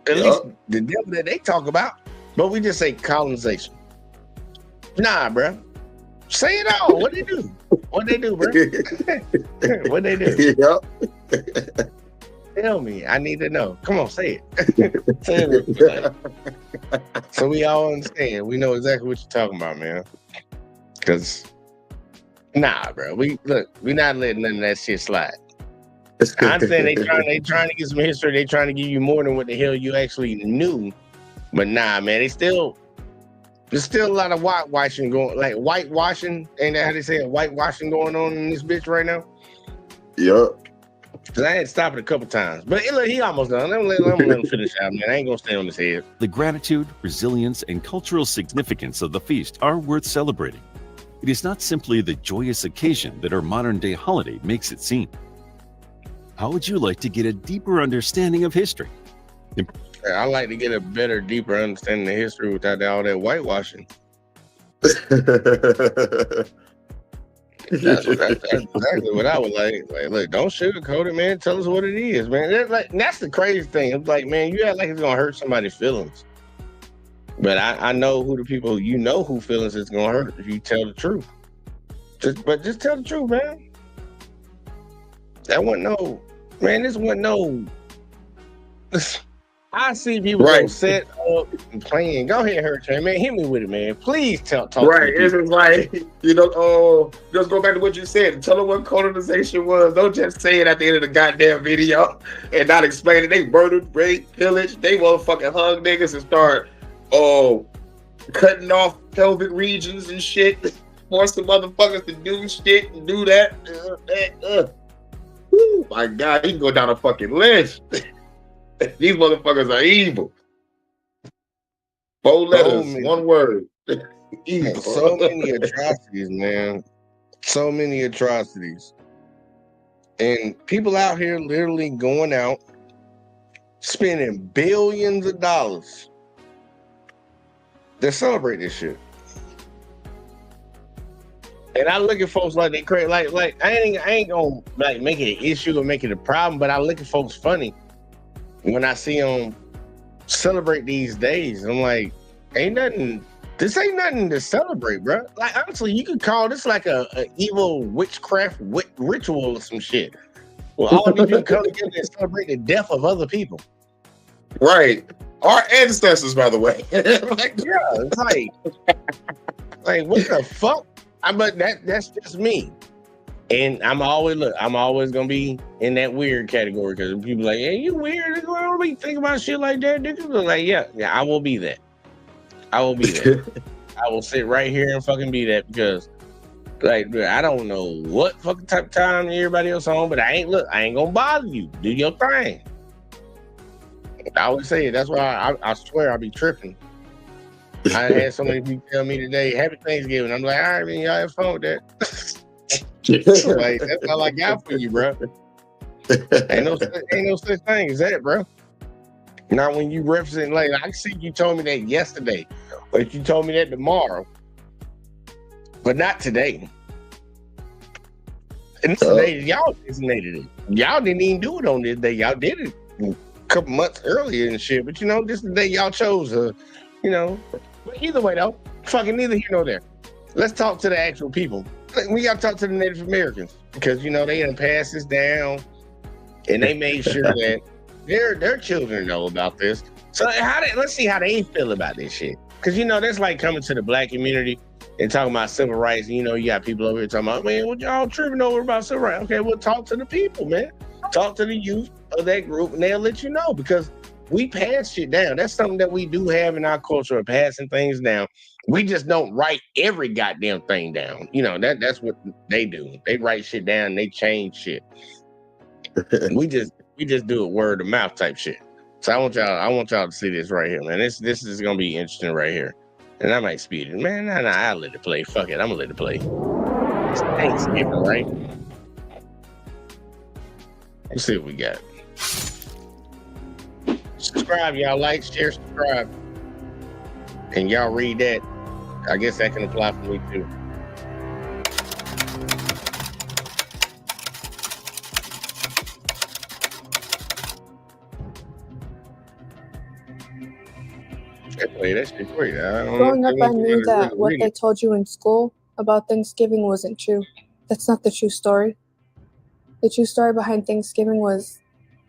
At least the devil that they talk about. But we just say colonization. Nah, bro. Say it all. What they do? What they do, bro? What they do? Yep. Tell me. I need to know. Come on, say it. Say it. So we all understand. We know exactly what you're talking about, man. Because, nah, bro. We not letting none of that shit slide. I understand they trying to get some history. They trying to give you more than what the hell you actually knew. But nah, man. There's still a lot of whitewashing going. Like whitewashing, ain't that how they say it? Whitewashing going on in this bitch right now. Yep. Cause I had to stop it a couple times, but he almost done. Let him finish out, man. I ain't gonna stay on his head. The gratitude, resilience, and cultural significance of the feast are worth celebrating. It is not simply the joyous occasion that our modern-day holiday makes it seem. How would you like to get a deeper understanding of history? I like to get a better, deeper understanding of history without all that whitewashing. That's exactly what I would like. Like, look, don't sugarcoat it, man. Tell us what it is, man. That's the crazy thing. It's like, man, you act like it's gonna hurt somebody's feelings. But I know who the people who feelings it's gonna hurt if you tell the truth. Just tell the truth, man. That wasn't no, man. This wasn't no. I see people go set up and playing. Go ahead, Hurricane, man. Hit me with it, man. Please talk. Right, it's just like just go back to what you said. Tell them what colonization was. Don't just say it at the end of the goddamn video and not explain it. They murdered, raped, pillaged. They motherfucking hung niggas and start cutting off pelvic regions and shit. Force the motherfuckers to do shit and do that. Woo, my God, you can go down a fucking list. These motherfuckers are evil. 4 letters, 1 word. Evil. So many atrocities, man. So many atrocities. And people out here literally going out, spending billions of dollars to celebrate this shit. And I look at folks like they crazy. Like I ain't gonna like make it an issue or make it a problem, but I look at folks funny when I see them celebrate these days. I'm like, this ain't nothing to celebrate, bro. Like, honestly, you could call this like a evil witchcraft ritual or some shit. Well, all these people come together and celebrate the death of other people. Right. Our ancestors, by the way. Yeah, it's like what the fuck? But that's just me. And I'm always gonna be in that weird category because people like, hey, you weird. I don't be thinking about shit like that. Nigga. Like, yeah, I will be that. I will be that. I will sit right here and fucking be that because, like, I don't know what fucking type of time everybody else on, but I ain't gonna bother you. Do your thing. I always say it. That's why I swear I be tripping. I had so many people tell me today, "Happy Thanksgiving." I'm like, all right, man, y'all have fun with that. Like, that's all I got for you, bro. Ain't no such thing as that, bro. Not when you represent. Like, I see you told me that yesterday, but you told me that tomorrow, but not today. And today, y'all designated it. Y'all didn't even do it on this day. Y'all did it a couple months earlier and shit. But this is the day y'all chose. But either way, though, fucking neither here nor there. Let's talk to the actual people. We got to talk to the Native Americans because they done passed this down, and they made sure that their children know about this. So let's see how they feel about this shit. Because that's like coming to the black community and talking about civil rights. And, you got people over here talking about, man, what y'all tripping over about civil rights? Okay, well, talk to the people, man. Talk to the youth of that group, and they'll let you know because we pass shit down. That's something that we do have in our culture of passing things down. We just don't write every goddamn thing down. That's what they do. They write shit down and they change shit. we just do it word of mouth type shit. So I want y'all to see this right here, man. This is gonna be interesting right here. And I might speed it. Man, nah, I'll let it play. Fuck it. I'm gonna let it play. It's Thanksgiving, right? Let's see what we got. Subscribe, y'all. Like, share, subscribe. And y'all read that. I guess that can apply for me too. That shit great. Growing up, I knew that what they told you in school about Thanksgiving wasn't true. That's not the true story. The true story behind Thanksgiving was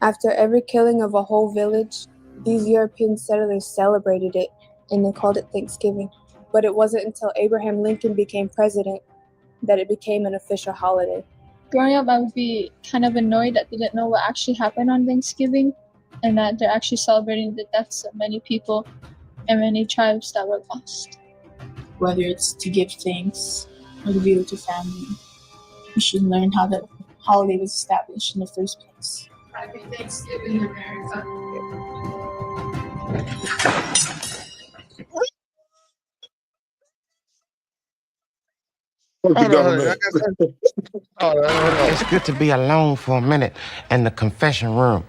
after every killing of a whole village, these European settlers celebrated it and they called it Thanksgiving. But it wasn't until Abraham Lincoln became president that it became an official holiday. Growing up, I would be kind of annoyed that they didn't know what actually happened on Thanksgiving and that they're actually celebrating the deaths of many people and many tribes that were lost. Whether it's to give thanks or to be with your family, you should learn how the holiday was established in the first place. Happy Thanksgiving, America. It's good to be alone for a minute in the confession room.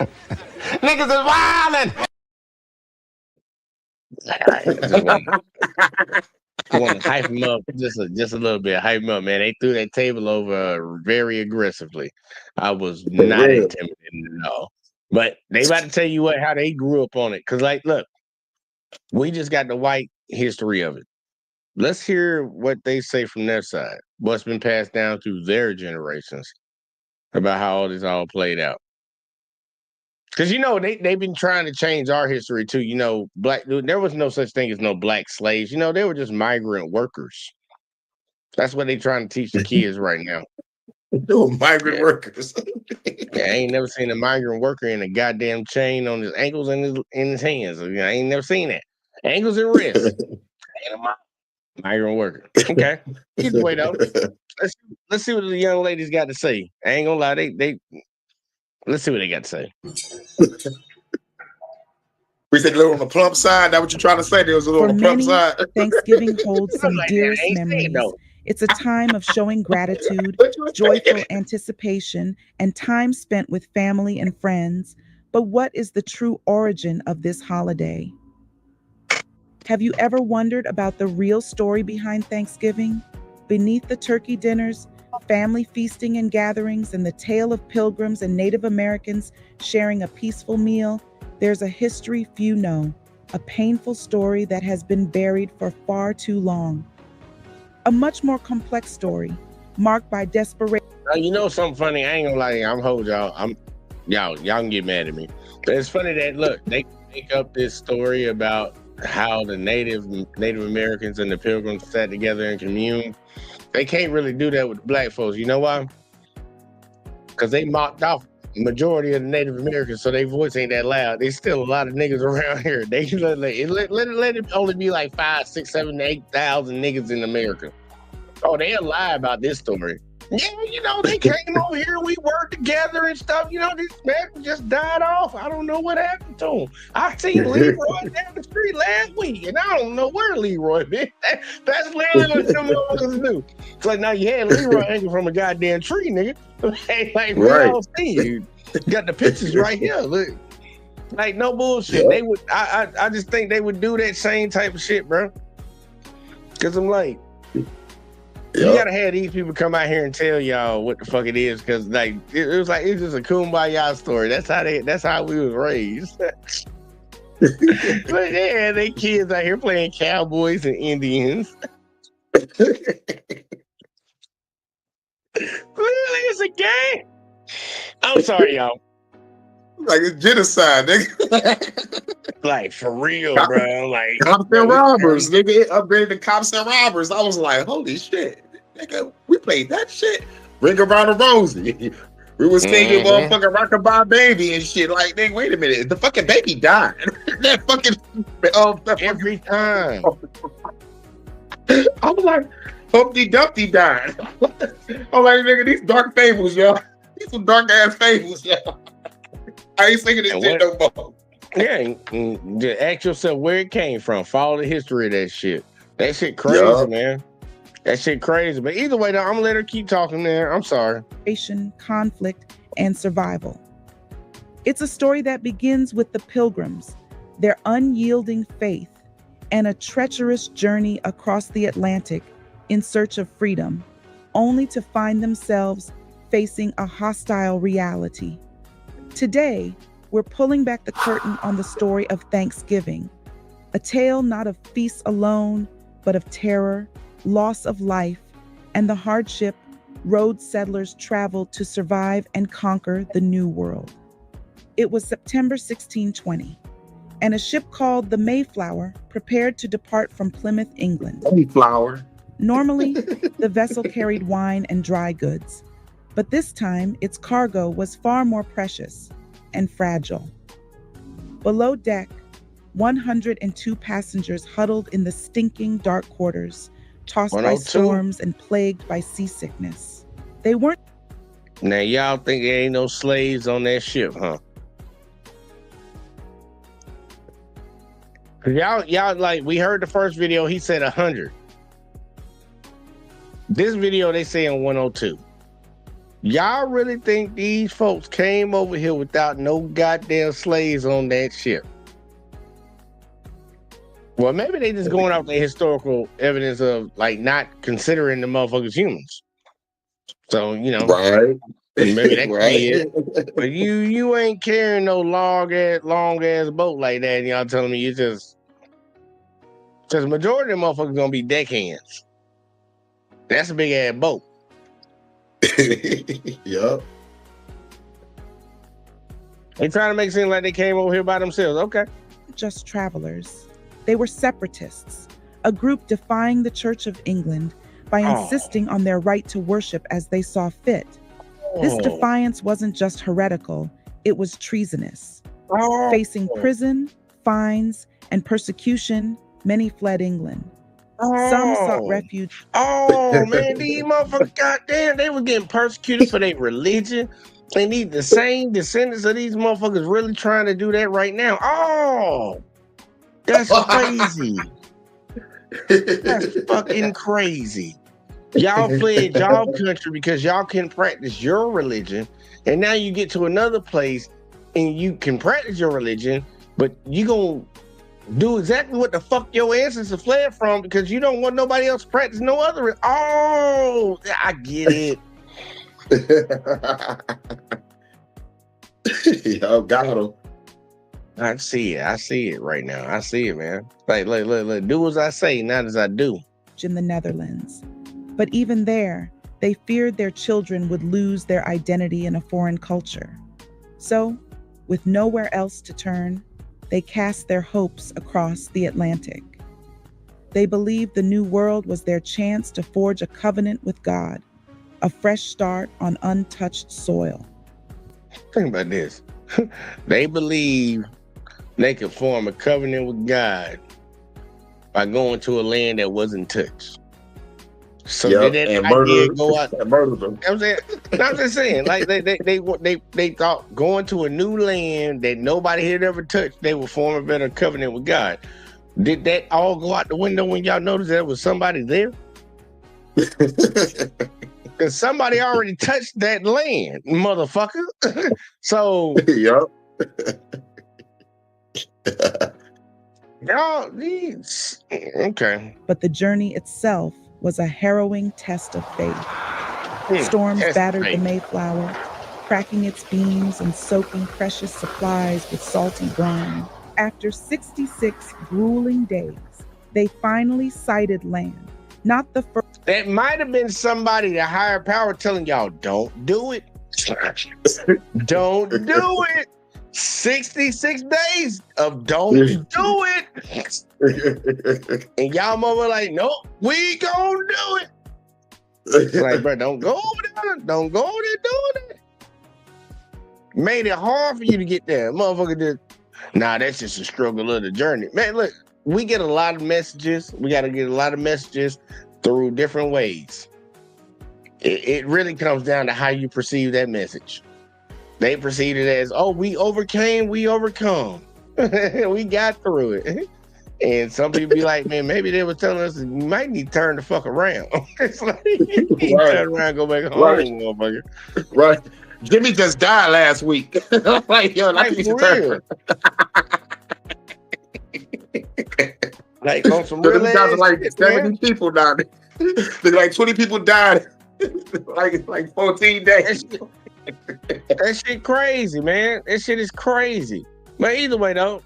Niggas is wildin'. I want to hype them up just a little bit. Hype them up, man. They threw that table over very aggressively. I was not intimidated at all. But they about to tell you what how they grew up on it. Cause like, look, we just got the white history of it. Let's hear what they say from their side. What's been passed down through their generations about how all this all played out. Because they've been trying to change our history too. There was no such thing as no black slaves. They were just migrant workers. That's what they're trying to teach the kids right now. They were migrant workers. I ain't never seen a migrant worker in a goddamn chain on his ankles and in his hands. I ain't never seen that. Ankles and wrists. Ain't a migrant worker. Okay. Either way though, let's see what the young ladies got to say. I ain't gonna lie, they let's see what they got to say. We said a little on the plump side. That's what you're trying to say. There was a little on the plump side. Thanksgiving holds some dearest memories. It's a time of showing gratitude, joyful anticipation, and time spent with family and friends. But what is the true origin of this holiday? Have you ever wondered about the real story behind Thanksgiving? Beneath the turkey dinners, family feasting and gatherings, and the tale of pilgrims and Native Americans sharing a peaceful meal, there's a history few know, a painful story that has been buried for far too long. A much more complex story, marked by desperation. You know something funny? I ain't gonna lie, I'm hold y'all. Y'all can get mad at me. But it's funny that look, they make up this story about how the Native Americans and the Pilgrims sat together and communed. They can't really do that with the black folks. You know why? Because they mocked off the majority of the Native Americans, so their voice ain't that loud. There's still a lot of niggas around here. They let it only be like 5, 6, 7, 8,000 niggas in America. Oh, they'll lie about this story. Yeah, they came over here, we worked together and stuff. This man just died off. I don't know what happened to him. I seen Leroy down the street last week, and I don't know where Leroy been. That's literally what them motherfuckers do. It's like, now you had Leroy hanging from a goddamn tree, nigga. Like, we all see you. Got the pictures right here. Look. Like, no bullshit. Yeah. They would. I just think they would do that same type of shit, bro. Because I'm like, you gotta have these people come out here and tell y'all what the fuck it is, because like it's just a kumbaya story. That's how we was raised. But yeah, they kids out here playing cowboys and Indians. Really, it's a game. I'm sorry, y'all. Like it's genocide, nigga. Like for real, bro. Like cops and robbers, nigga. It upgraded to cops and robbers. I was like, holy shit, nigga. We played that shit. Ring Around the Rosie. We was singing motherfucking Rockabye Baby and shit. Like, nigga, wait a minute. The fucking baby died. that fucking every time. I was like, Humpty Dumpty died. I'm like, nigga, these dark fables, yo. These some dark ass fables, yo. I ain't singing this shit no more. Yeah, just ask yourself where it came from. Follow the history of that shit. That shit crazy, man. That shit crazy. But either way, though, I'm gonna let her keep talking there. I'm sorry. Conflict, and survival. It's a story that begins with the Pilgrims, their unyielding faith, and a treacherous journey across the Atlantic in search of freedom, only to find themselves facing a hostile reality. Today, we're pulling back the curtain on the story of Thanksgiving, a tale not of feasts alone, but of terror, loss of life, and the hardship road settlers traveled to survive and conquer the New World. It was September 1620, and a ship called the Mayflower prepared to depart from Plymouth, England. Mayflower. Normally, the vessel carried wine and dry goods, but this time its cargo was far more precious and fragile. Below deck, 102 passengers huddled in the stinking dark quarters, tossed by storms and plagued by seasickness. They weren't. Now y'all think there ain't no slaves on that ship, huh? Y'all like, we heard the first video, he said 100. This video, they saying 102. Y'all really think these folks came over here without no goddamn slaves on that ship? Well, maybe they just going off the historical evidence of like not considering the motherfuckers humans. So, you know, Right. maybe that could be it. Right. But you ain't carrying no long ass boat like that. And y'all telling me you just because majority of them motherfuckers gonna be deckhands. That's a big ass boat. Yup. They trying to make it seem like they came over here by themselves. Okay. Just travelers. They were separatists, a group defying the Church of England by insisting on their right to worship as they saw fit. This defiance wasn't just heretical, it was treasonous. Facing prison, fines, and persecution, many fled England. Some sought refuge. Oh, man, these motherfuckers, goddamn, they were getting persecuted for their religion. They need the same descendants of these motherfuckers really trying to do that right now. Oh, that's crazy. That's fucking crazy. Y'all fled y'all country because y'all couldn't practice your religion. And now you get to another place and you can practice your religion, but you gonna do exactly what the fuck your ancestors fled from because you don't want nobody else to practice no other. Oh, I get it. Yo, got him. I see it right now. I see it, man. Like, look, do as I say, not as I do. In the Netherlands. But even there, they feared their children would lose their identity in a foreign culture. So, with nowhere else to turn, they cast their hopes across the Atlantic. They believed the New World was their chance to forge a covenant with God, a fresh start on untouched soil. Think about this. They believe they could form a covenant with God by going to a land that wasn't touched. So did that idea go out? Murder them. I'm just saying, like they thought going to a new land that nobody had ever touched, they would form a better covenant with God. Did that all go out the window when y'all noticed there was somebody there? Because somebody already touched that land, motherfucker. So yup. y'all these okay. But the journey itself was a harrowing test of faith. Storms battered the Mayflower, cracking its beams and soaking precious supplies with salty brine. After 66 grueling days, they finally sighted land. Not the first. That might have been somebody, the higher power, telling y'all, don't do it. Don't do it. 66 days of don't do it. And y'all mother like, nope, we gonna do it. Like, bro, don't go over there. Don't go over there doing it. Made it hard for you to get there. Motherfucker just, nah, that's just a struggle of the journey. Man, look, we get a lot of messages. We got to get a lot of messages through different ways. It really comes down to how you perceive that message. They perceive it as, oh, we overcame, we overcome. We got through it. And some people be like, man, maybe they were telling us you might need to turn the fuck around. It's like, you need to turn around, go back home, motherfucker. Right. Jimmy just died last week. Like, yo, like, for real. Like, on some real ass like shit, 70 man. people died. Like 20 people died. like 14 days. That shit crazy, man. That shit is crazy. But either way, though,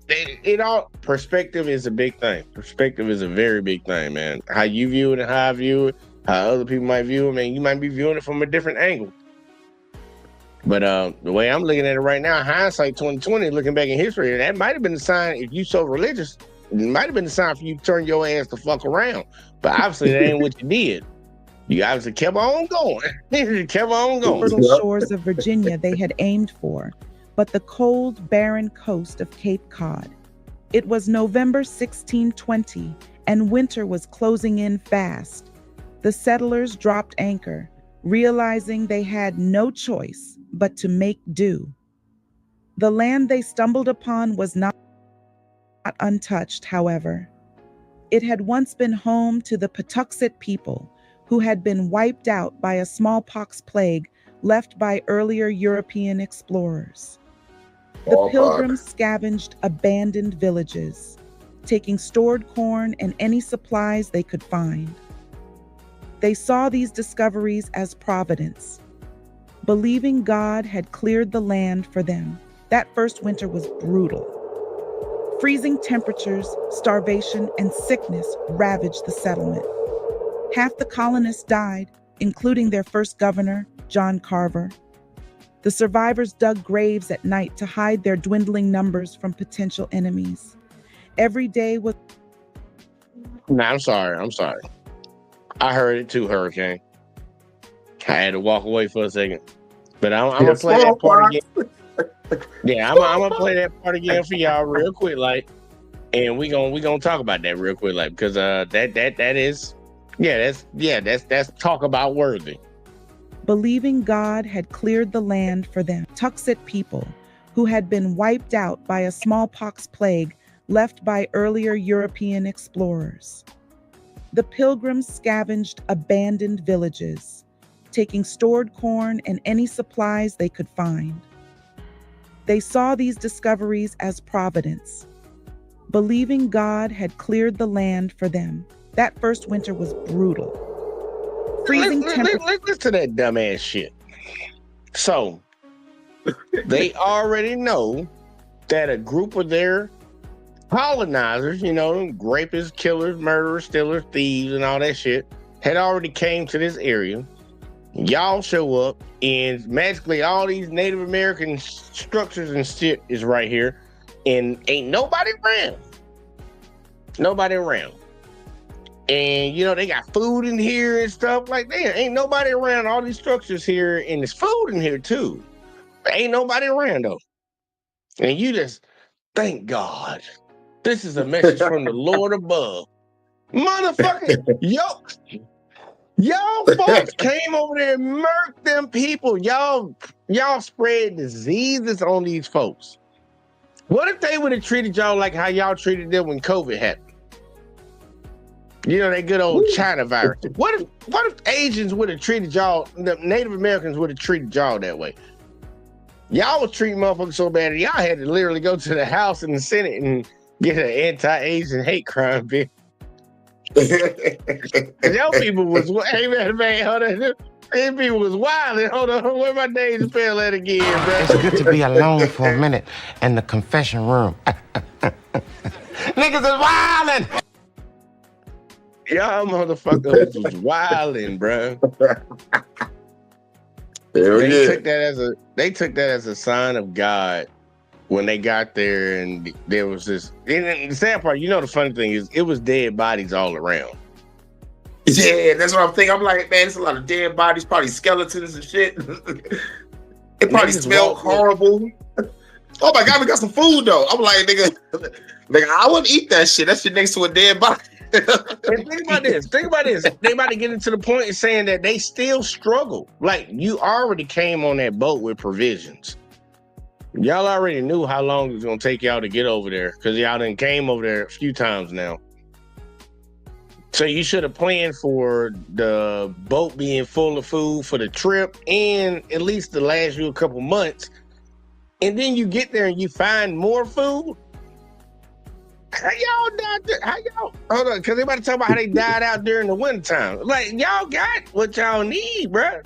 it all perspective is a big thing. Perspective is a very big thing, man. How you view it and how I view it, how other people might view it, man. You might be viewing it from a different angle. But the way I'm looking at it right now, hindsight 2020, looking back in history, that might have been the sign. If you so religious, it might have been the sign for you to turn your ass the fuck around. But obviously, that ain't what you did. You obviously kept on going. Kept on going. Fertile shores of Virginia they had aimed for, but the cold, barren coast of Cape Cod. It was November 1620, and winter was closing in fast. The settlers dropped anchor, realizing they had no choice but to make do. The land they stumbled upon was not untouched, however. It had once been home to the Patuxet people, who had been wiped out by a smallpox plague left by earlier European explorers. The Pilgrims scavenged abandoned villages, taking stored corn and any supplies they could find. They saw these discoveries as providence, believing God had cleared the land for them. That first winter was brutal. Freezing temperatures, starvation, and sickness ravaged the settlement. Half the colonists died, including their first governor, John Carver. The survivors dug graves at night to hide their dwindling numbers from potential enemies. Every day was... No, I'm sorry. I heard it too, Hurricane. I had to walk away for a second. But I'm going to play that part again. Yeah, I'm gonna play that part again for y'all real quick, like, and we gonna talk about that real quick, like, because that's talk about worthy. Believing God had cleared the land for them. Tuxet people who had been wiped out by a smallpox plague left by earlier European explorers. The Pilgrims scavenged abandoned villages, taking stored corn and any supplies they could find. They saw these discoveries as providence, believing God had cleared the land for them. That first winter was brutal. Freezing temperatures. Let's listen to that dumbass shit. So, they already know that a group of their colonizers, rapists, killers, murderers, stealers, thieves, and all that shit, had already came to this area. Y'all show up, and magically all these Native American structures and shit is right here, and ain't nobody around. And they got food in here and stuff like that. Ain't nobody around. All these structures here, and there's food in here too. But ain't nobody around though. And you just thank God. This is a message from the Lord above. Motherfucker, y'all folks came over there and murked them people. Y'all spread diseases on these folks. What if they would have treated y'all like how y'all treated them when COVID happened? That good old China virus. What if Asians would have treated y'all, the Native Americans would have treated y'all that way? Y'all was treating motherfuckers so bad that y'all had to literally go to the House and the Senate and get an anti-Asian hate crime bill. Y'all people was, hey man, hold on. These people was wilding. Hold on, where my days spell at again, bro? It's good to be alone for a minute in the confession room. Niggas is wilding. Y'all motherfuckers was wilding, bro. They took that as a sign of God when they got there, and there was this. And the sad part, the funny thing is, it was dead bodies all around. Yeah, that's what I'm thinking. I'm like, man, there's a lot of dead bodies, probably skeletons and shit. It probably smelled horrible. Oh my God, we got some food though. I'm like, nigga, I wouldn't eat that shit. That shit next to a dead body. And think about this. They about to get into the point of saying that they still struggle. Like, you already came on that boat with provisions. Y'all already knew how long it was gonna take y'all to get over there, because y'all done came over there a few times now. So you should have planned for the boat being full of food for the trip, and at least to last you a couple months. And then you get there and you find more food. How y'all died there? Hold on, because they about to talk about how they died out during the wintertime. Like, y'all got what y'all need, bruh.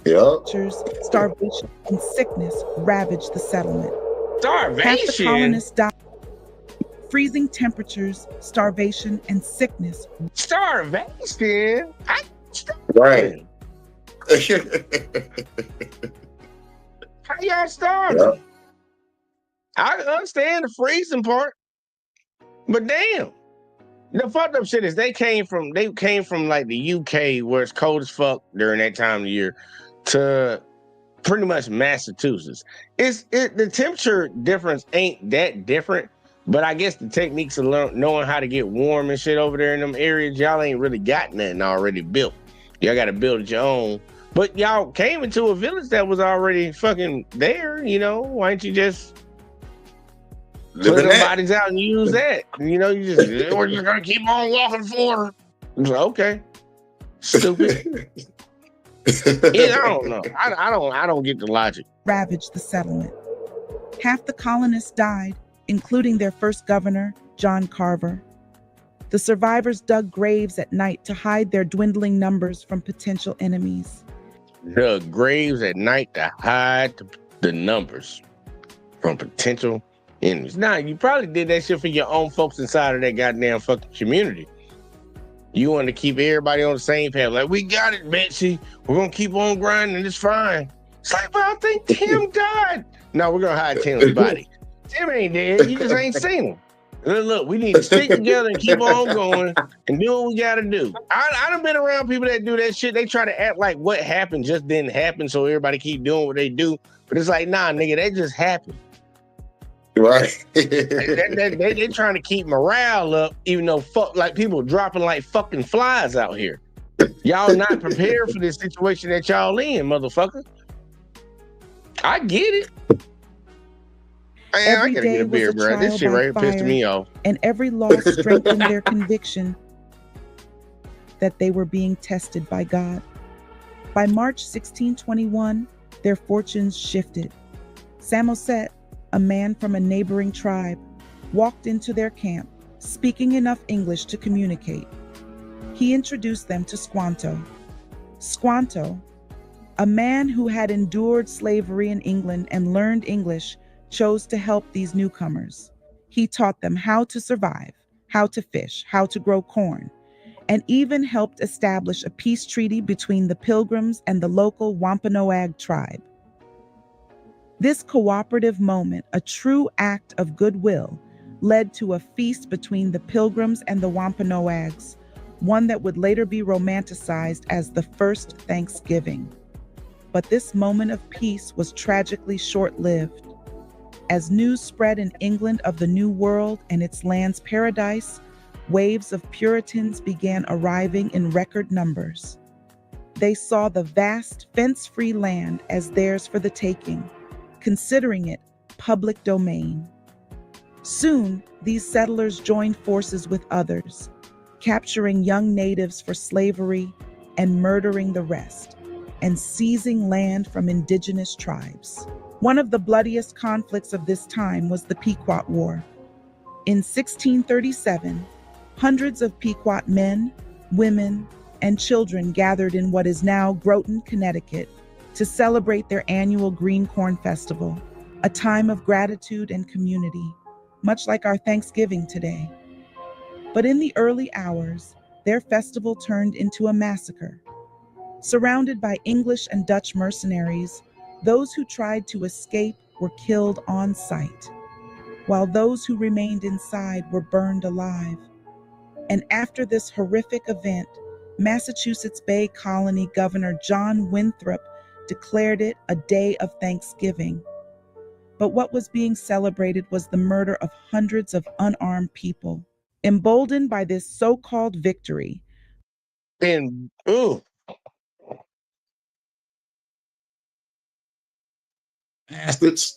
Yep. Starvation and sickness ravaged the settlement. Starvation? Half the colonists died. Freezing temperatures, starvation, and sickness. Starvation? Right. How y'all starving? Yep. I understand the freezing part, but damn. The fucked up shit is they came from like the UK, where it's cold as fuck during that time of year, to pretty much Massachusetts. The temperature difference ain't that different, but I guess the techniques of knowing how to get warm and shit over there in them areas, y'all ain't really got nothing already built. Y'all got to build it your own. But y'all came into a village that was already fucking there, Why don't you just put the bodies out and use that? We're just gonna keep on walking forward. Okay. Stupid. I don't know. I don't get the logic. Ravaged the settlement. Half the colonists died, including their first governor, John Carver. The survivors dug graves at night to hide their dwindling numbers from potential enemies. Dug graves at night to hide the numbers from potential enemies. Nah, you probably did that shit for your own folks inside of that goddamn fucking community. You want to keep everybody on the same path. Like, we got it, Betsy. We're going to keep on grinding. It's fine. It's like, but I think Tim died. No, we're going to hide Tim's body. Tim ain't dead. You just ain't seen him. Look, we need to stick together and keep on going and do what we got to do. I done been around people that do that shit. They try to act like what happened just didn't happen, so everybody keep doing what they do. But it's like, nah, nigga, that just happened. Right. they trying to keep morale up, even though like people dropping like fucking flies out here. Y'all not prepared for this situation that y'all in, motherfucker. I get it. Man, I gotta get a beer, bro. This shit right here pissed me off. And every loss strengthened their conviction that they were being tested by God. By March 1621, their fortunes shifted. Samoset, a man from a neighboring tribe, walked into their camp, speaking enough English to communicate. He introduced them to Squanto. Squanto, a man who had endured slavery in England and learned English, chose to help these newcomers. He taught them how to survive, how to fish, how to grow corn, and even helped establish a peace treaty between the Pilgrims and the local Wampanoag tribe. This cooperative moment, a true act of goodwill, led to a feast between the Pilgrims and the Wampanoags, one that would later be romanticized as the first Thanksgiving. But this moment of peace was tragically short-lived. As news spread in England of the New World and its land's paradise, waves of Puritans began arriving in record numbers. They saw the vast, fence-free land as theirs for the taking, considering it public domain. Soon, these settlers joined forces with others, capturing young natives for slavery and murdering the rest, and seizing land from indigenous tribes. One of the bloodiest conflicts of this time was the Pequot War. In 1637, hundreds of Pequot men, women, and children gathered in what is now Groton, Connecticut, to celebrate their annual Green Corn Festival, a time of gratitude and community, much like our Thanksgiving today. But in the early hours, their festival turned into a massacre. Surrounded by English and Dutch mercenaries, those who tried to escape were killed on sight, while those who remained inside were burned alive. And after this horrific event, Massachusetts Bay Colony Governor John Winthrop declared it a day of Thanksgiving. But what was being celebrated was the murder of hundreds of unarmed people. Emboldened by this so-called victory, Bastards.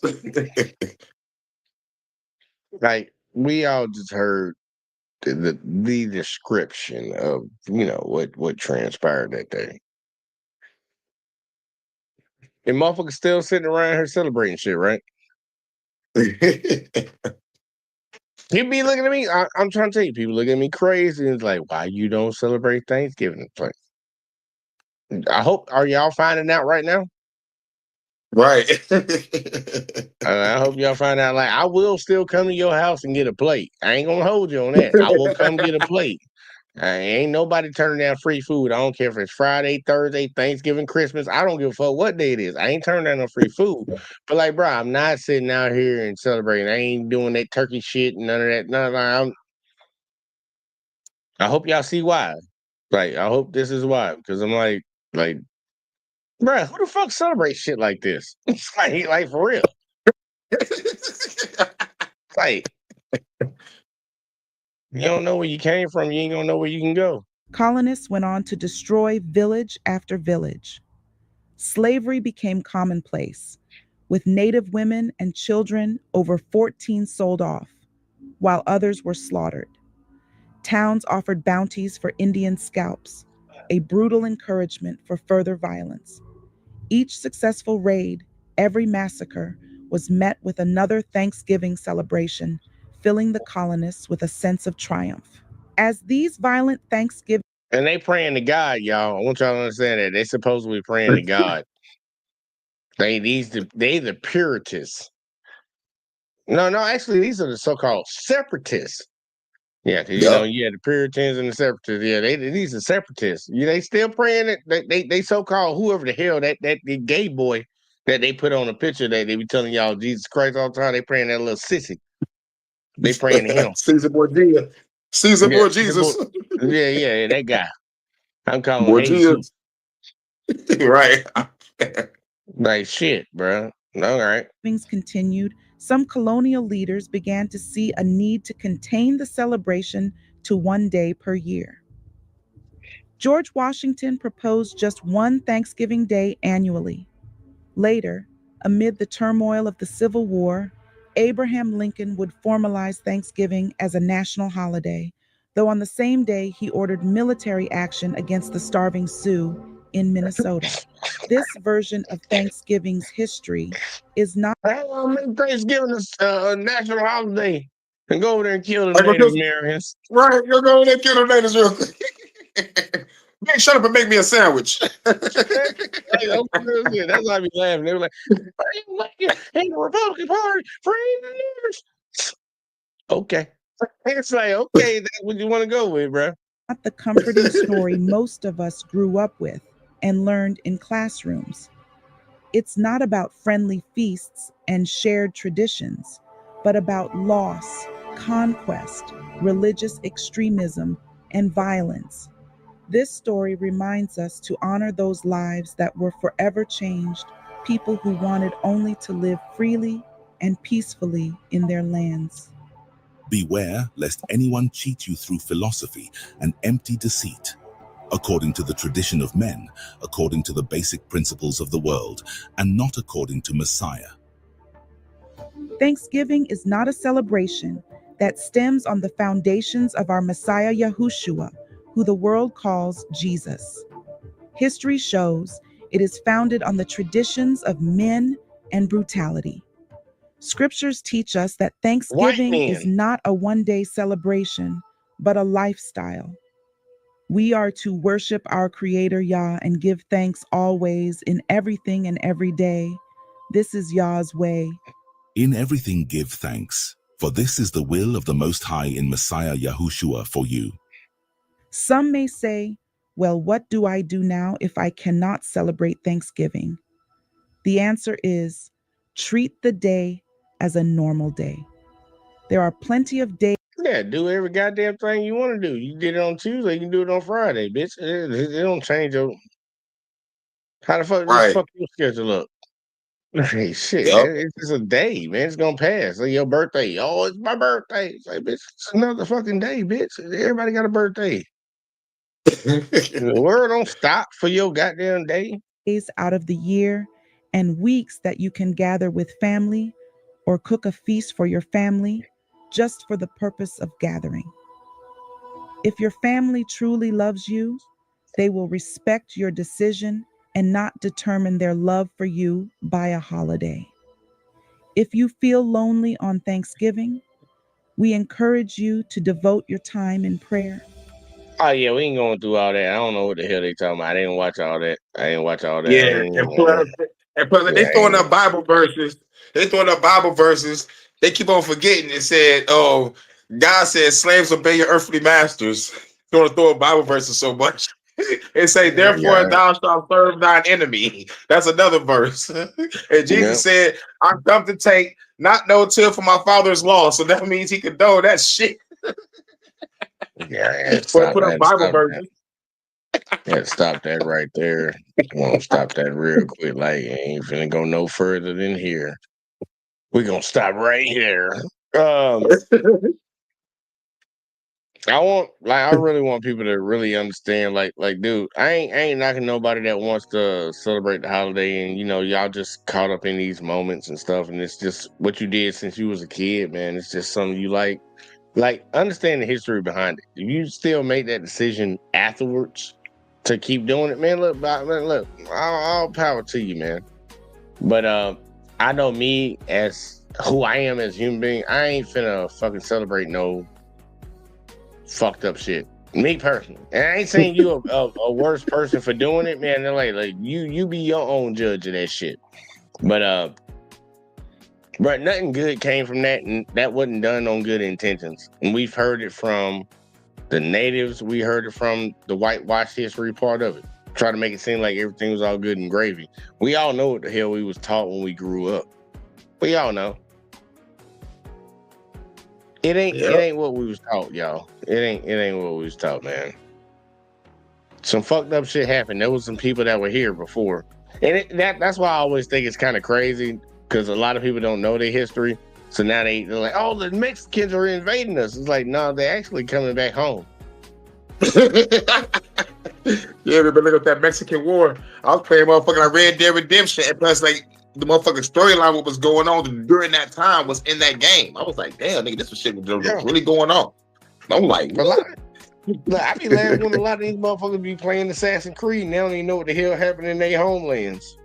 Like, we all just heard the description of, what transpired that day. And motherfuckers still sitting around here celebrating shit, right? People be looking at me. I'm trying to tell you, people look at me crazy. And it's like, why you don't celebrate Thanksgiving? Are y'all finding out right now? Right. I hope y'all find out. Like, I will still come to your house and get a plate. I ain't gonna hold you on that. I will come get a plate. Ain't nobody turning down free food. I don't care if it's Friday, Thursday, Thanksgiving, Christmas. I don't give a fuck what day it is. I ain't turning down no free food. But like, bro, I'm not sitting out here and celebrating. I ain't doing that turkey shit and none of that. No. I hope y'all see why. Like, I hope this is why. Because I'm like, bro, who the fuck celebrates shit like this? It's like for real. Like, you don't know where you came from, you ain't gonna know where you can go. Colonists went on to destroy village after village. Slavery became commonplace, with Native women and children, over 14 sold off, while others were slaughtered. Towns offered bounties for Indian scalps. a brutal encouragement for further violence. Each successful raid, every massacre, was met with another Thanksgiving celebration, filling the colonists with a sense of triumph. As these violent Thanksgiving And they praying to God, y'all. I want y'all to understand that. They supposedly praying to God. They the Puritans. No, actually, these are the so-called separatists. Yeah, because you know, the Puritans and the separatists. Yeah, these are separatists. They still praying it. They so-called whoever the hell that the gay boy that they put on a picture that they be telling y'all Jesus Christ all the time. They praying that little sissy. They praying to him. Caesar Borgia. Caesar Jesus. Yeah, that guy. I'm calling Borgia. Jesus. Right. Like shit, bro. All right. Things continued, some colonial leaders began to see a need to contain the celebration to one day per year. George Washington proposed just one Thanksgiving Day annually. Later, amid the turmoil of the Civil War, Abraham Lincoln would formalize Thanksgiving as a national holiday, though on the same day he ordered military action against the starving Sioux in Minnesota. This version of Thanksgiving's history is not Make Thanksgiving a national holiday and go over there and kill the Native Americans. Right, you're going to kill the natives real quick. Man, shut up and make me a sandwich. That's why I be laughing. They were like, "Hey, the Republican Party, free the niggers." Okay, it's like, okay, that's what you want to go with, bro. not the comforting story most of us grew up with and learned in classrooms. It's not about friendly feasts and shared traditions, but about loss, conquest, religious extremism, and violence. This story reminds us to honor those lives that were forever changed, people who wanted only to live freely and peacefully in their lands. Beware lest anyone cheat you through philosophy and empty deceit, according to the tradition of men, according to the basic principles of the world, and not according to Messiah. Thanksgiving is not a celebration that stems on the foundations of our Messiah Yahushua, who the world calls Jesus. History shows it is founded on the traditions of men and brutality. Scriptures teach us that Thanksgiving is not a one-day celebration, but a lifestyle. We are to worship our Creator Yah and give thanks always in everything and every day. This is Yah's way. In everything give thanks, for this is the will of the Most High in Messiah Yahushua for you. Some may say, well, what do I do now if I cannot celebrate Thanksgiving? The answer is, treat the day as a normal day. There are plenty of days. Yeah, do every goddamn thing you want to do. You did it on Tuesday, you can do it on Friday, bitch. It don't change your. How the fuck just fuck your schedule up? Hey, shit, man. It's just a day, man. It's gonna pass. Like your birthday. Oh, it's my birthday. It's like, bitch, it's another fucking day, bitch. Everybody got a birthday. The world don't stop for your goddamn day. Days out of the year and weeks that you can gather with family or cook a feast for your family just for the purpose of gathering. If your family truly loves you, they will respect your decision and not determine their love for you by a holiday. If you feel lonely on Thanksgiving, we encourage you to devote your time in prayer. Oh yeah, we ain't going through all that. I don't know what the hell they talking about. I didn't watch all that. Yeah, and plus they throwing up Bible verses. They keep on forgetting. It said, "Oh, God said slaves obey your earthly masters." Don't throw up Bible verses so much. It say, "Therefore thou shalt serve thine enemy." That's another verse. And Jesus said, "I'm come to take not no till for my father's law." So that means he condone that shit. Put up Bible verses. Yeah, stop that right there. I'm gonna stop that real quick. Like, ain't finna go no further than here. We're gonna stop right here. I really want people to really understand, like, dude, I ain't knocking nobody that wants to celebrate the holiday, and y'all just caught up in these moments and stuff, and it's just what you did since you was a kid, man. It's just something you like. Like, understand the history behind it. If you still make that decision afterwards, to keep doing it, man. Look, all power to you, man. But I know me as who I am as a human being, I ain't finna fucking celebrate no fucked up shit. Me personally. And I ain't saying you a worse person for doing it, man. They're like you be your own judge of that shit. But nothing good came from that, and that wasn't done on good intentions. And we've heard it from the natives, we heard it from the whitewash history part of it. Try to make it seem like everything was all good and gravy. We all know what the hell we was taught when we grew up. We all know. It ain't what we was taught, y'all. It ain't what we was taught, man. Some fucked up shit happened. There was some people that were here before. And that's why I always think it's kind of crazy, because a lot of people don't know their history. So now they're like, oh, the Mexicans are invading us. It's like, no, they're actually coming back home. Yeah, remember that Mexican War? I was playing motherfucking like Red Dead Redemption, and plus, like, the motherfucking storyline, what was going on during that time was in that game. I was like, damn, nigga, this was shit was really going on. I'm like, look, I be laughing when a lot of these motherfuckers be playing Assassin's Creed and they don't even know what the hell happened in their homelands.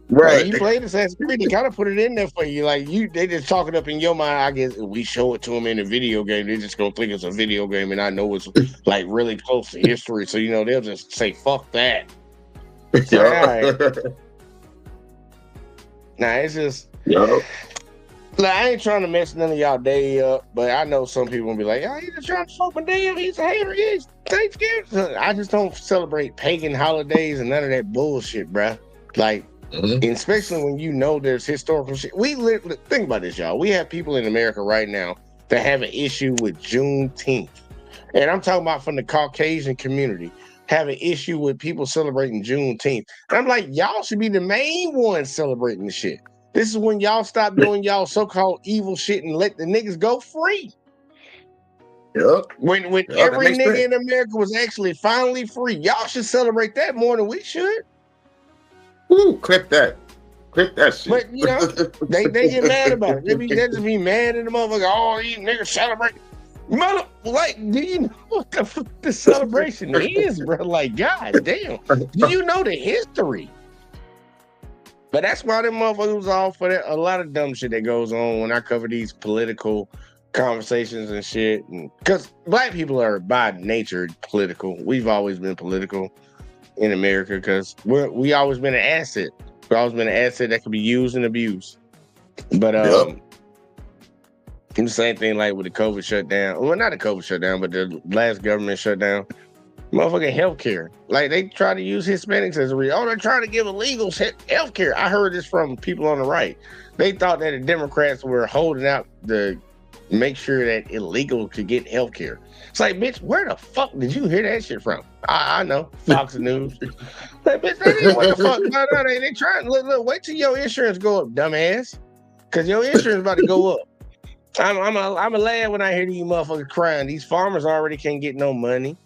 Right. Like, you played Assassin's Creed, they kind of put it in there for you. Like, they just talk it up in your mind. I guess we show it to them in a video game, they just gonna think it's a video game, and I know it's like really close to history. So, you know, they'll just say, fuck that. So, all right. Nah, it's just... Like, I ain't trying to mess none of y'all day up, but I know some people will be like, oh, he's just trying to fuck my day up. He's a hater. He's Thanksgiving. I just don't celebrate pagan holidays and none of that bullshit, bruh. Like, especially when you know there's historical shit. We literally, think about this, y'all. We have people in America right now that have an issue with Juneteenth. And I'm talking about from the Caucasian community, have an issue with people celebrating Juneteenth. And I'm like, y'all should be the main ones celebrating the shit. This is when y'all stop doing y'all so-called evil shit and let the niggas go free. Yep. When every nigga in America was actually finally free, y'all should celebrate that more than we should. Ooh, clip that shit. But you know, they get mad about it. They just be mad at the motherfucker. Oh, these niggas celebrate. Like, do you know what the celebration is, bro? Like, god damn. Do you know the history? But that's why them motherfuckers was all for that. A lot of dumb shit that goes on when I cover these political conversations and shit. Because black people are by nature political. We've always been political in America because we always been an asset. We've always been an asset that could be used and abused. But the same thing like with the COVID shutdown. Well, not the COVID shutdown, but the last government shutdown. Motherfucking healthcare. Like, they try to use Hispanics as a reason. Oh, they're trying to give illegals healthcare. I heard this from people on the right. They thought that the Democrats were holding out to make sure that illegals could get healthcare. It's like, bitch, where the fuck did you hear that shit from? I know. Fox News. Like, bitch, they didn't what the fuck. No, they trying. Look, wait till your insurance go up, dumbass. Because your insurance about to go up. I'm a lad when I hear these motherfuckers crying. These farmers already can't get no money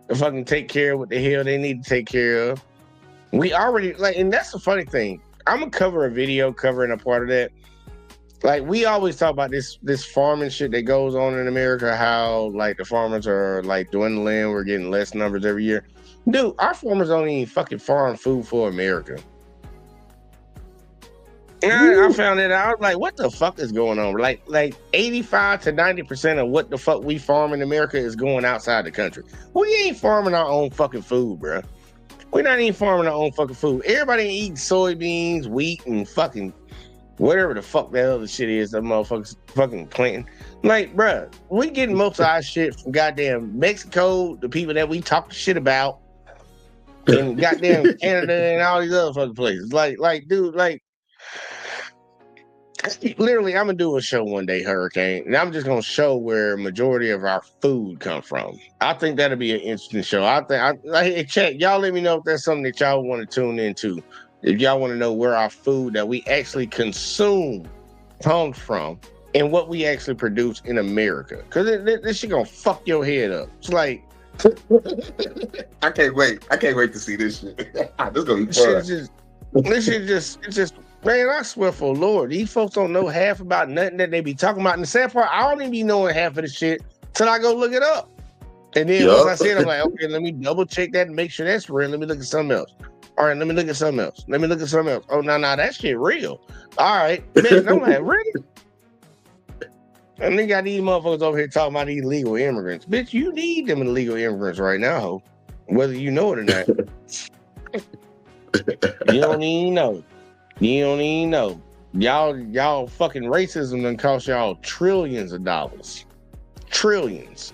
to fucking take care of what the hell they need to take care of. We already, like, and that's the funny thing. I'm gonna cover a video covering a part of that. Like, we always talk about this farming shit that goes on in America, how, like, the farmers are, like, dwindling, we're getting less numbers every year. Dude, our farmers don't even fucking farm food for America. And I found it out. I was like, what the fuck is going on? Like 85 to 90% of what the fuck we farm in America is going outside the country. We ain't farming our own fucking food, bro. We're not even farming our own fucking food. Everybody eating soybeans, wheat, and fucking whatever the fuck that other shit is that motherfuckers fucking planting. Like, bro, we getting most of our shit from goddamn Mexico, the people that we talk shit about, and goddamn Canada and all these other fucking places. Like, dude, like, literally, I'm gonna do a show one day, Hurricane, and I'm just gonna show where majority of our food come from. I think that'll be an interesting show. Hey, check, y'all let me know if that's something that y'all want to tune into. If y'all want to know where our food that we actually consume comes from and what we actually produce in America, because this shit gonna fuck your head up. It's like, I can't wait to see this shit. This gonna be fun. This shit just. Man, I swear for Lord, these folks don't know half about nothing that they be talking about. And the sad part, I don't even be knowing half of the shit till I go look it up. And then once I said, I'm like, okay, let me double check that and make sure that's real. Let me look at something else. All right, let me look at something else. Let me look at something else. Oh, no, that shit real. All right. Man, I'm like, really? And they got these motherfuckers over here talking about these illegal immigrants. Bitch, you need them illegal immigrants right now, ho. Whether you know it or not. You don't even know. You don't even know. Y'all fucking racism done cost y'all trillions of dollars. Trillions.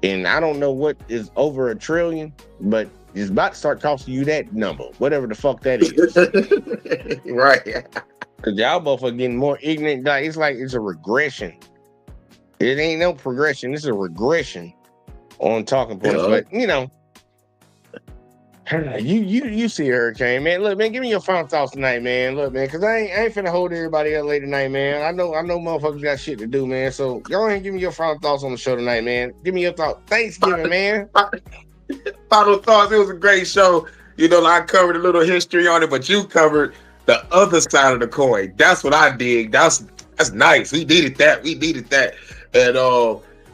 And I don't know what is over $1 trillion, but it's about to start costing you that number, whatever the fuck that is. Right. Because y'all both are getting more ignorant. It's like it's a regression. It ain't no progression. It's a regression on talking points. But, you know, you see Hurricane, man. Look, man, give me your final thoughts tonight, man. Look, man, because I ain't finna hold everybody up late tonight, man. I know motherfuckers got shit to do, man. So go ahead and give me your final thoughts on the show tonight, man. Give me your thoughts. Thanksgiving, man. Final thoughts. It was a great show. You know, I covered a little history on it, but you covered the other side of the coin. That's what I dig. That's nice. We needed that. And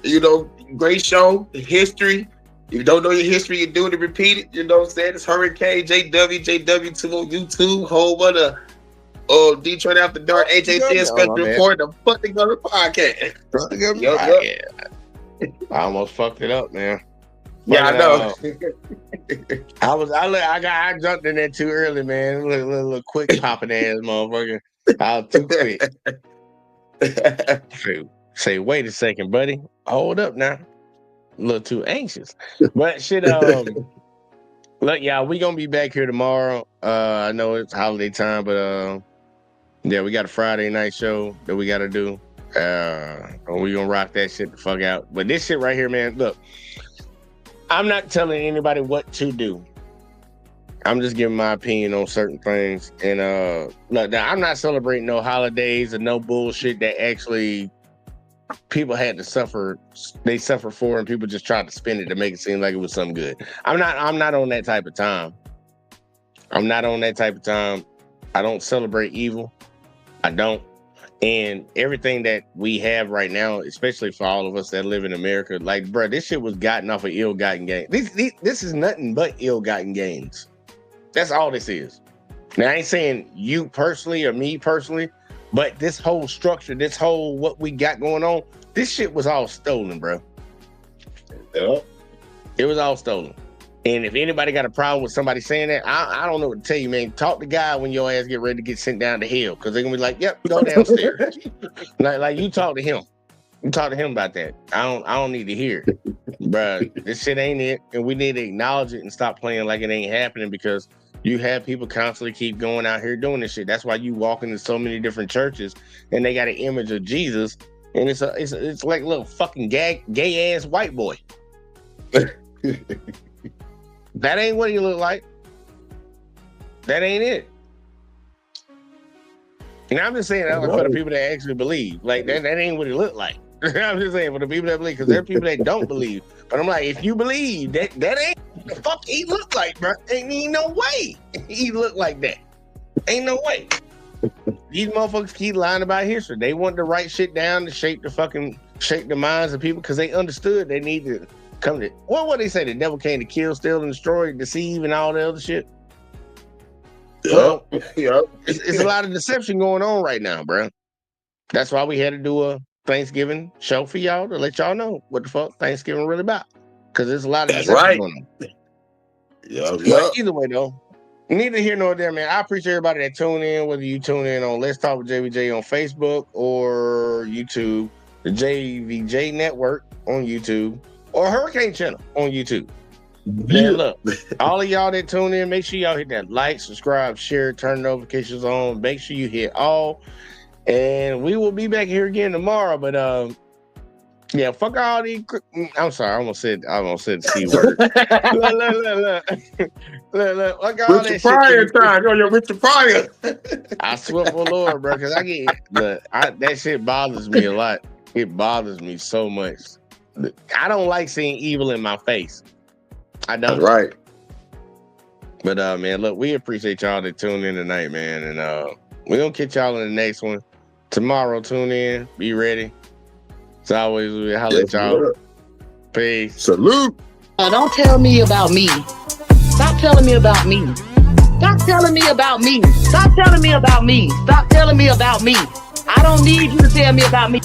you know, great show. History. If you don't know your history, you're doing it, repeat it. You know what I'm saying? It's Hurricane, JW2 on YouTube, whole bunch of Detroit After Dark, HHN Special Report, the Fucking Government Podcast. I almost fucked it up, man. Yeah, I know. I jumped in there too early, man. Little quick popping ass motherfucker. I was too quick. Say, wait a second, buddy. Hold up now. A little too anxious. But shit, look, y'all, we gonna be back here tomorrow. I know it's holiday time, but yeah, we got a Friday night show that we gotta do. We gonna rock that shit the fuck out. But this shit right here, man, look, I'm not telling anybody what to do. I'm just giving my opinion on certain things. And look, now, I'm not celebrating no holidays or no bullshit that actually people had to suffer. They suffer for, and people just tried to spend it to make it seem like it was something good. I'm not on that type of time. I don't celebrate evil. I don't. And everything that we have right now, especially for all of us that live in America, like, bro, this shit was gotten off of ill-gotten gains. This is nothing but ill-gotten gains. That's all this is. Now, I ain't saying you personally or me personally, but this whole structure, this whole what we got going on, this shit was all stolen, bro. Yeah. It was all stolen. And if anybody got a problem with somebody saying that, I don't know what to tell you, man. Talk to God when your ass get ready to get sent down to hell, because they're gonna be like, "Yep, go downstairs." like you talk to him. You talk to him about that. I don't need to hear it. Bruh, this shit ain't it, and we need to acknowledge it and stop playing like it ain't happening, because you have people constantly keep going out here doing this shit. That's why you walk into so many different churches and they got an image of Jesus, and it's like a little fucking gay ass white boy. That ain't what he look like. That ain't it. And I'm just saying that for the people that actually believe. Like, that ain't what he look like. I'm just saying for the people that believe, because there are people that don't believe. But I'm like, if you believe, that ain't what the fuck he look like, bro. Ain't no way he look like that. Ain't no way. These motherfuckers keep lying about history. They want to write shit down to shape the minds of people, because they understood they need to come to what they say, the devil came to kill, steal, and destroy, deceive, and all the other shit. Well, it's a lot of deception going on right now, bro. That's why we had to do a Thanksgiving show for y'all, to let y'all know what the fuck Thanksgiving really about, because there's a lot of deception going on. But either way, though, neither here nor there, man. I appreciate everybody that tune in, whether you tune in on Let's Talk with JVJ on Facebook or YouTube, the JVJ Network on YouTube, or Hurricane Channel on YouTube. Man, look, all of y'all that tune in, make sure y'all hit that like, subscribe, share, turn notifications on. Make sure you hit all. And we will be back here again tomorrow. But yeah, fuck all these. I'm sorry, I almost said the C word. look, fuck all Richard Pryor time. Yo, Richard Pryor. I swear for Lord, bro, because that shit bothers me a lot. It bothers me so much. I don't like seeing evil in my face. I don't. That's right. But man, look, we appreciate y'all that tune in tonight, man, and we're gonna catch y'all in the next one tomorrow. Tune in, be ready. As always, we'll holler at y'all. Peace. Salute. Don't tell me about me. Stop telling me about me. Stop telling me about me. Stop telling me about me. Stop telling me about me. I don't need you to tell me about me.